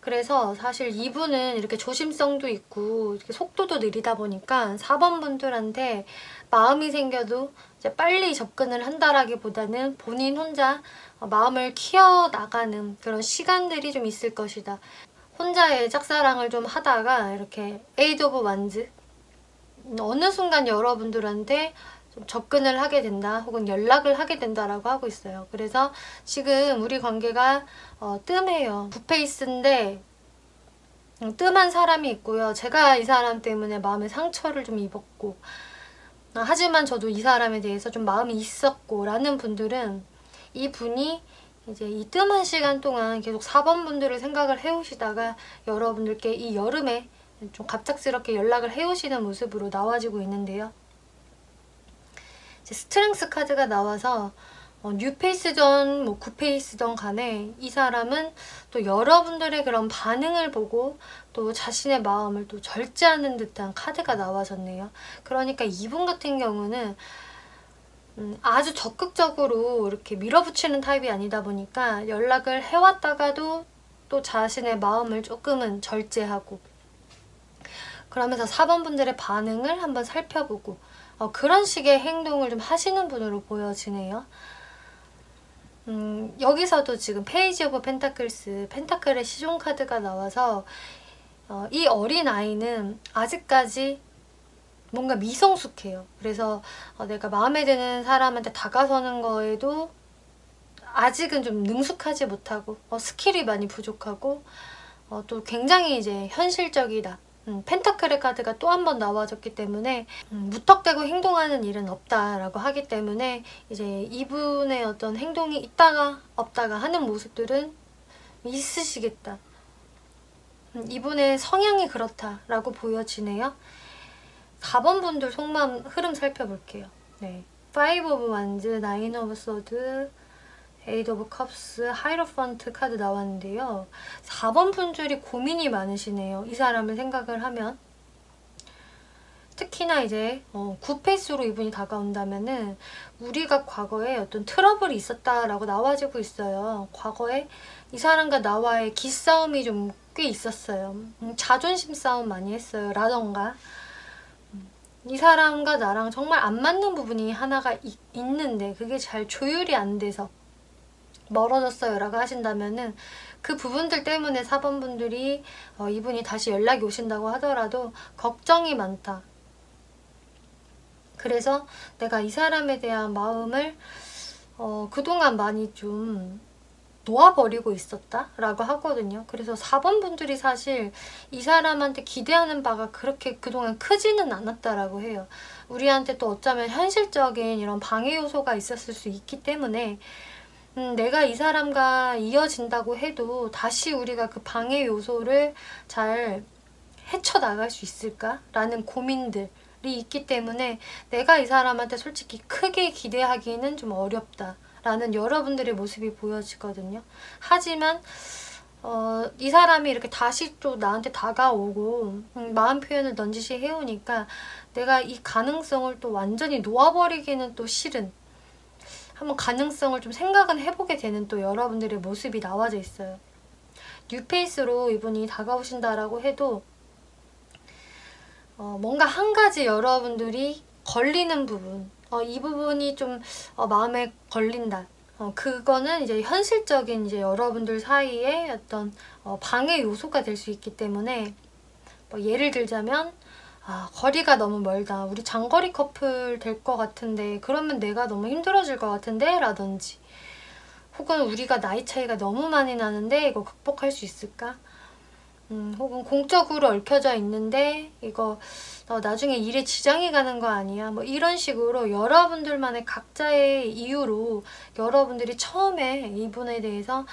그래서 사실 이분은 이렇게 조심성도 있고 이렇게 속도도 느리다 보니까 4번 분들한테 마음이 생겨도 이제 빨리 접근을 한다라기보다는 본인 혼자 마음을 키워나가는 그런 시간들이 좀 있을 것이다. 혼자의 짝사랑을 좀 하다가 이렇게 에이드 오브 완즈, 어느 순간 여러분들한테 좀 접근을 하게 된다 혹은 연락을 하게 된다라고 하고 있어요. 그래서 지금 우리 관계가 뜸해요. 굿페이스인데 뜸한 사람이 있고요. 제가 이 사람 때문에 마음의 상처를 좀 입었고, 하지만 저도 이 사람에 대해서 좀 마음이 있었고 라는 분들은 이 분이 이제 이 뜸한 시간 동안 계속 4번 분들을 생각을 해오시다가 여러분들께 이 여름에 좀 갑작스럽게 연락을 해오시는 모습으로 나와지고 있는데요. 이제 스트렝스 카드가 나와서 뉴페이스든 뭐 굿페이스든 간에 이 사람은 또 여러분들의 그런 반응을 보고 또 자신의 마음을 또 절제하는 듯한 카드가 나와졌네요. 그러니까 이분 같은 경우는 아주 적극적으로 이렇게 밀어붙이는 타입이 아니다 보니까 연락을 해왔다가도 또 자신의 마음을 조금은 절제하고, 그러면서 4번 분들의 반응을 한번 살펴보고 그런 식의 행동을 좀 하시는 분으로 보여지네요. 여기서도 지금 페이지 오브 펜타클스, 펜타클의 시종 카드가 나와서 이 어린아이는 아직까지 뭔가 미성숙해요. 그래서 내가 마음에 드는 사람한테 다가서는 거에도 아직은 좀 능숙하지 못하고 스킬이 많이 부족하고 또 굉장히 이제 현실적이다. 펜타클의 카드가 또 한 번 나와줬기 때문에 무턱대고 행동하는 일은 없다라고 하기 때문에 이제 이분의 어떤 행동이 있다가 없다가 하는 모습들은 있으시겠다. 이분의 성향이 그렇다라고 보여지네요. 4번 분들 속마음 흐름 살펴볼게요. 네, 5 오브 완즈, 9 오브 소드, 8 오브 컵스, 하이로펀트 카드 나왔는데요. 4번 분들이 고민이 많으시네요. 이 사람을 생각을 하면. 특히나 이제 굿페이스로 이분이 다가온다면은 우리가 과거에 어떤 트러블이 있었다라고 나와지고 있어요. 과거에 이 사람과 나와의 기싸움이 좀 꽤 있었어요. 자존심 싸움 많이 했어요. 라던가 이 사람과 나랑 정말 안 맞는 부분이 하나가 있는데 그게 잘 조율이 안 돼서 멀어졌어요 라고 하신다면은 그 부분들 때문에 4번 분들이 이분이 다시 연락이 오신다고 하더라도 걱정이 많다. 그래서 내가 이 사람에 대한 마음을 그동안 많이 좀 놓아버리고 있었다 라고 하거든요. 그래서 4번 분들이 사실 이 사람한테 기대하는 바가 그렇게 그동안 크지는 않았다라고 해요. 우리한테 또 어쩌면 현실적인 이런 방해 요소가 있었을 수 있기 때문에 내가 이 사람과 이어진다고 해도 다시 우리가 그 방해 요소를 잘 헤쳐나갈 수 있을까? 라는 고민들이 있기 때문에 내가 이 사람한테 솔직히 크게 기대하기는 좀 어렵다 라는 여러분들의 모습이 보여지거든요. 하지만 이 사람이 이렇게 다시 또 나한테 다가오고 마음 표현을 넌지시 해오니까 내가 이 가능성을 또 완전히 놓아버리기는 또 싫은, 한번 가능성을 좀 생각은 해보게 되는 또 여러분들의 모습이 나와져 있어요. 뉴페이스로 이분이 다가오신다라고 해도 뭔가 한 가지 여러분들이 걸리는 부분, 이 부분이 좀 마음에 걸린다. 그거는 이제 현실적인 이제 여러분들 사이에 어떤 방해 요소가 될 수 있기 때문에 뭐 예를 들자면 거리가 너무 멀다. 우리 장거리 커플 될 것 같은데 그러면 내가 너무 힘들어질 것 같은데 라든지 혹은 우리가 나이 차이가 너무 많이 나는데 이거 극복할 수 있을까? 혹은 공적으로 얽혀져 있는데 이거 나중에 일에 지장이 가는 거 아니야? 뭐 이런 식으로 여러분들만의 각자의 이유로 여러분들이 처음에 이분에 대해서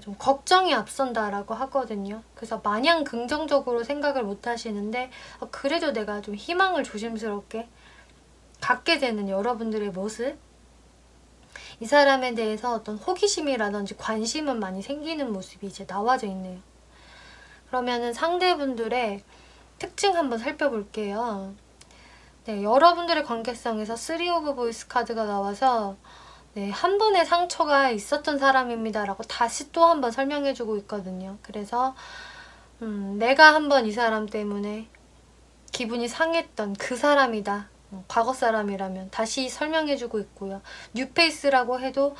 좀 걱정이 앞선다라고 하거든요. 그래서 마냥 긍정적으로 생각을 못 하시는데 그래도 내가 좀 희망을 조심스럽게 갖게 되는 여러분들의 모습, 이 사람에 대해서 어떤 호기심이라든지 관심은 많이 생기는 모습이 이제 나와져 있네요. 그러면은 상대분들의 특징 한번 살펴볼게요. 네, 여러분들의 관계성에서 3 오브 보이스 카드가 나와서 네, 한 번의 상처가 있었던 사람입니다 라고 다시 또 한 번 설명해주고 있거든요. 그래서 내가 한번 이 사람 때문에 기분이 상했던 그 사람이다. 과거 사람이라면 다시 설명해주고 있고요. 뉴페이스라고 해도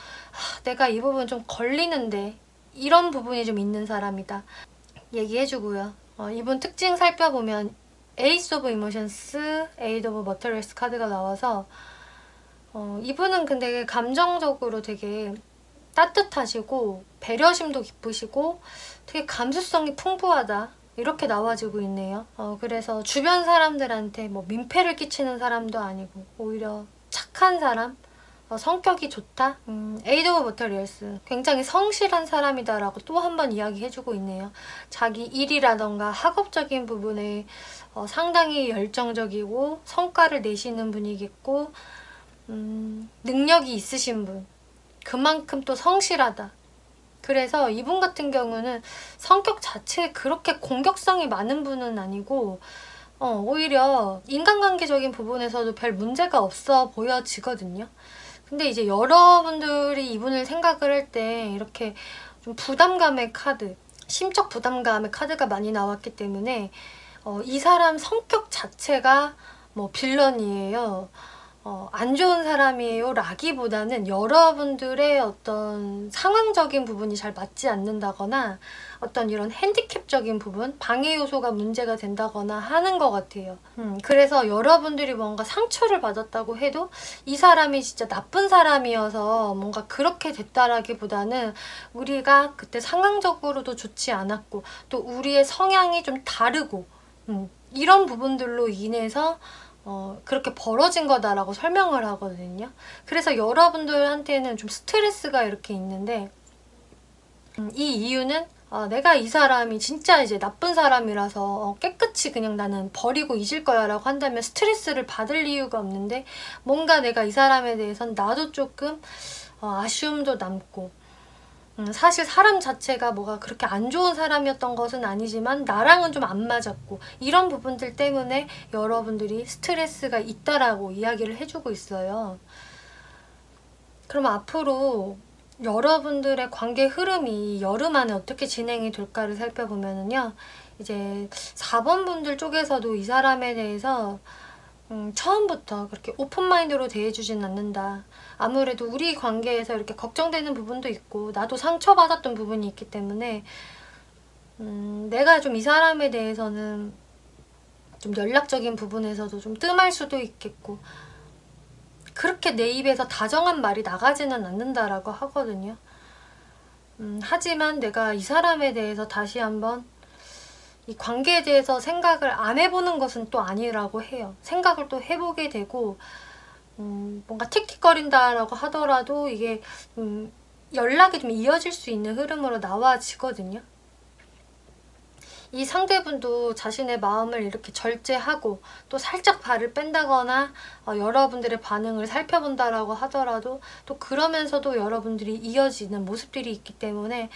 내가 이 부분 좀 걸리는데 이런 부분이 좀 있는 사람이다. 얘기해주고요. 이분 특징 살펴보면 에이스 오브 이모션스, 에이드 오브 머터리얼스 카드가 나와서 이분은 근데 감정적으로 되게 따뜻하시고 배려심도 깊으시고 되게 감수성이 풍부하다 이렇게 나와지고 있네요. 그래서 주변 사람들한테 뭐 민폐를 끼치는 사람도 아니고 오히려 착한 사람, 성격이 좋다? 에이드 오브 머터리얼스 굉장히 성실한 사람이다라고 또 한 번 이야기해주고 있네요. 자기 일이라던가 학업적인 부분에 상당히 열정적이고 성과를 내시는 분이겠고 능력이 있으신 분, 그만큼 또 성실하다. 그래서 이분 같은 경우는 성격 자체에 그렇게 공격성이 많은 분은 아니고 오히려 인간관계적인 부분에서도 별 문제가 없어 보여지거든요. 근데 이제 여러분들이 이분을 생각을 할 때 이렇게 좀 부담감의 카드, 심적 부담감의 카드가 많이 나왔기 때문에 이 사람 성격 자체가 뭐 빌런이에요. 안 좋은 사람이에요 라기보다는 여러분들의 어떤 상황적인 부분이 잘 맞지 않는다거나 어떤 이런 핸디캡적인 부분, 방해 요소가 문제가 된다거나 하는 것 같아요. 그래서 여러분들이 뭔가 상처를 받았다고 해도 이 사람이 진짜 나쁜 사람이어서 뭔가 그렇게 됐다라기보다는 우리가 그때 상황적으로도 좋지 않았고 또 우리의 성향이 좀 다르고 이런 부분들로 인해서 그렇게 벌어진 거다라고 설명을 하거든요. 그래서 여러분들한테는 좀 스트레스가 이렇게 있는데 이 이유는 내가 이 사람이 진짜 이제 나쁜 사람이라서 깨끗이 그냥 나는 버리고 잊을 거야 라고 한다면 스트레스를 받을 이유가 없는데 뭔가 내가 이 사람에 대해서는 나도 조금 아쉬움도 남고 사실 사람 자체가 뭐가 그렇게 안 좋은 사람이었던 것은 아니지만 나랑은 좀 안 맞았고 이런 부분들 때문에 여러분들이 스트레스가 있다라고 이야기를 해주고 있어요. 그럼 앞으로 여러분들의 관계 흐름이 여름 안에 어떻게 진행이 될까를 살펴보면요. 이제 4번 분들 쪽에서도 이 사람에 대해서 처음부터 그렇게 오픈마인드로 대해주진 않는다. 아무래도 우리 관계에서 이렇게 걱정되는 부분도 있고 나도 상처받았던 부분이 있기 때문에 내가 좀 이 사람에 대해서는 좀 연락적인 부분에서도 좀 뜸할 수도 있겠고 그렇게 내 입에서 다정한 말이 나가지는 않는다라고 하거든요. 하지만 내가 이 사람에 대해서 다시 한번 이 관계에 대해서 생각을 안 해보는 것은 또 아니라고 해요. 생각을 또 해보게 되고 뭔가 틱틱거린다라고 하더라도 이게 연락이 좀 이어질 수 있는 흐름으로 나와지거든요. 이 상대분도 자신의 마음을 이렇게 절제하고 또 살짝 발을 뺀다거나 여러분들의 반응을 살펴본다라고 하더라도 또 그러면서도 여러분들이 이어지는 모습들이 있기 때문에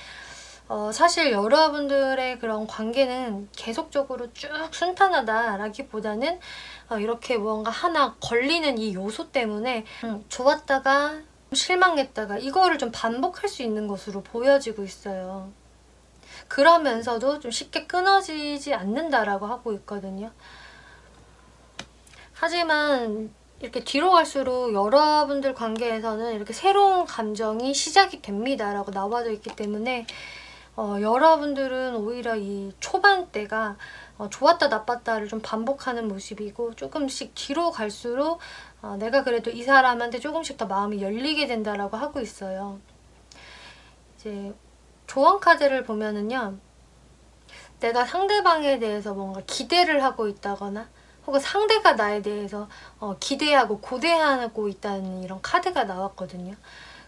사실 여러분들의 그런 관계는 계속적으로 쭉 순탄하다라기보다는 이렇게 뭔가 하나 걸리는 이 요소 때문에 좋았다가 실망했다가 이거를 좀 반복할 수 있는 것으로 보여지고 있어요. 그러면서도 좀 쉽게 끊어지지 않는다라고 하고 있거든요. 하지만 이렇게 뒤로 갈수록 여러분들 관계에서는 이렇게 새로운 감정이 시작이 됩니다 라고 나와져 있기 때문에 여러분들은 오히려 이 초반 때가 좋았다 나빴다를 좀 반복하는 모습이고, 조금씩 뒤로 갈수록 내가 그래도 이 사람한테 조금씩 더 마음이 열리게 된다라고 하고 있어요. 이제 조언 카드를 보면은요, 내가 상대방에 대해서 뭔가 기대를 하고 있다거나 혹은 상대가 나에 대해서 기대하고 고대하고 있다는 이런 카드가 나왔거든요.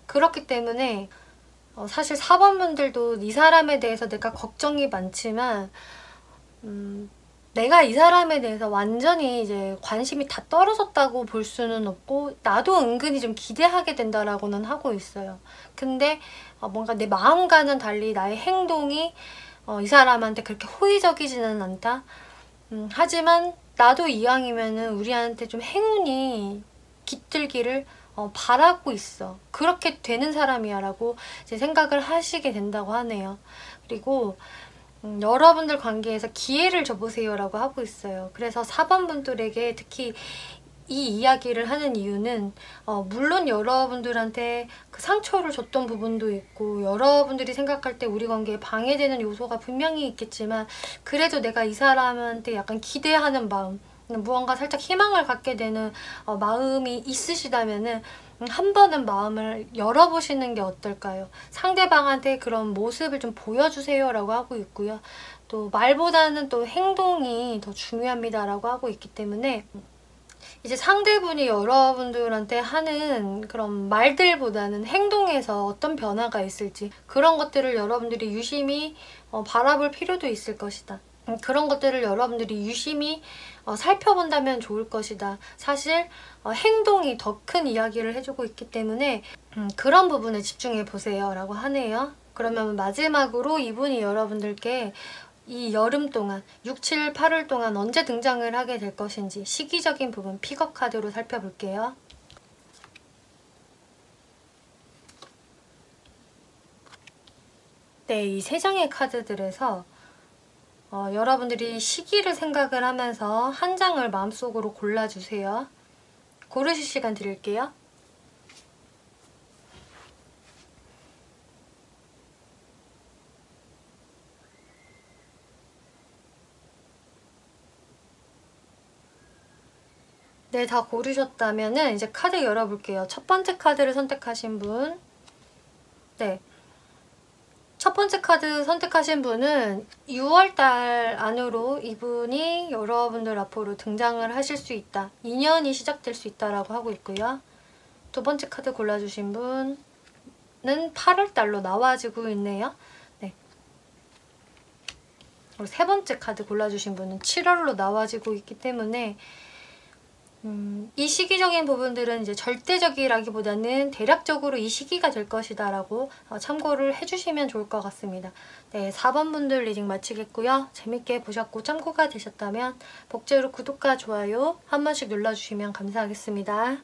그렇기 때문에 사실 4번 분들도 이 사람에 대해서 내가 걱정이 많지만 내가 이 사람에 대해서 완전히 이제 관심이 다 떨어졌다고 볼 수는 없고, 나도 은근히 좀 기대하게 된다라고는 하고 있어요. 근데 뭔가 내 마음과는 달리 나의 행동이 이 사람한테 그렇게 호의적이지는 않다. 하지만 나도 이왕이면은 우리한테 좀 행운이 깃들기를 바라고 있어. 그렇게 되는 사람이야 라고 이제 생각을 하시게 된다고 하네요. 그리고 여러분들 관계에서 기회를 줘보세요 라고 하고 있어요. 그래서 4번 분들에게 특히 이 이야기를 하는 이유는 물론 여러분들한테 그 상처를 줬던 부분도 있고, 여러분들이 생각할 때 우리 관계에 방해되는 요소가 분명히 있겠지만, 그래도 내가 이 사람한테 약간 기대하는 마음, 무언가 살짝 희망을 갖게 되는 마음이 있으시다면은 한 번은 마음을 열어보시는 게 어떨까요? 상대방한테 그런 모습을 좀 보여주세요 라고 하고 있고요. 또 말보다는 또 행동이 더 중요합니다 라고 하고 있기 때문에, 이제 상대분이 여러분들한테 하는 그런 말들보다는 행동에서 어떤 변화가 있을지, 그런 것들을 여러분들이 유심히 바라볼 필요도 있을 것이다. 그런 것들을 여러분들이 유심히 살펴본다면 좋을 것이다. 사실 행동이 더 큰 이야기를 해주고 있기 때문에 그런 부분에 집중해 보세요 라고 하네요. 그러면 마지막으로 이분이 여러분들께 이 여름 동안 6, 7, 8월 동안 언제 등장을 하게 될 것인지 시기적인 부분 픽업 카드로 살펴볼게요. 네, 이 세 장의 카드들에서 여러분들이 시기를 생각을 하면서 한 장을 마음속으로 골라주세요. 고르실 시간 드릴게요. 네, 다 고르셨다면은 이제 카드 열어볼게요. 첫 번째 카드를 선택하신 분. 네. 첫 번째 카드 선택하신 분은 6월달 안으로 이분이 여러분들 앞으로 등장을 하실 수 있다. 인연이 시작될 수 있다라고 하고 있고요. 두 번째 카드 골라주신 분은 8월달로 나와지고 있네요. 네. 그리고 세 번째 카드 골라주신 분은 7월로 나와지고 있기 때문에 이 시기적인 부분들은 이제 절대적이라기보다는 대략적으로 이 시기가 될 것이다 라고 참고를 해주시면 좋을 것 같습니다. 네, 4번 분들 리딩 마치겠고요. 재밌게 보셨고 참고가 되셨다면 복제로 구독과 좋아요 한 번씩 눌러주시면 감사하겠습니다.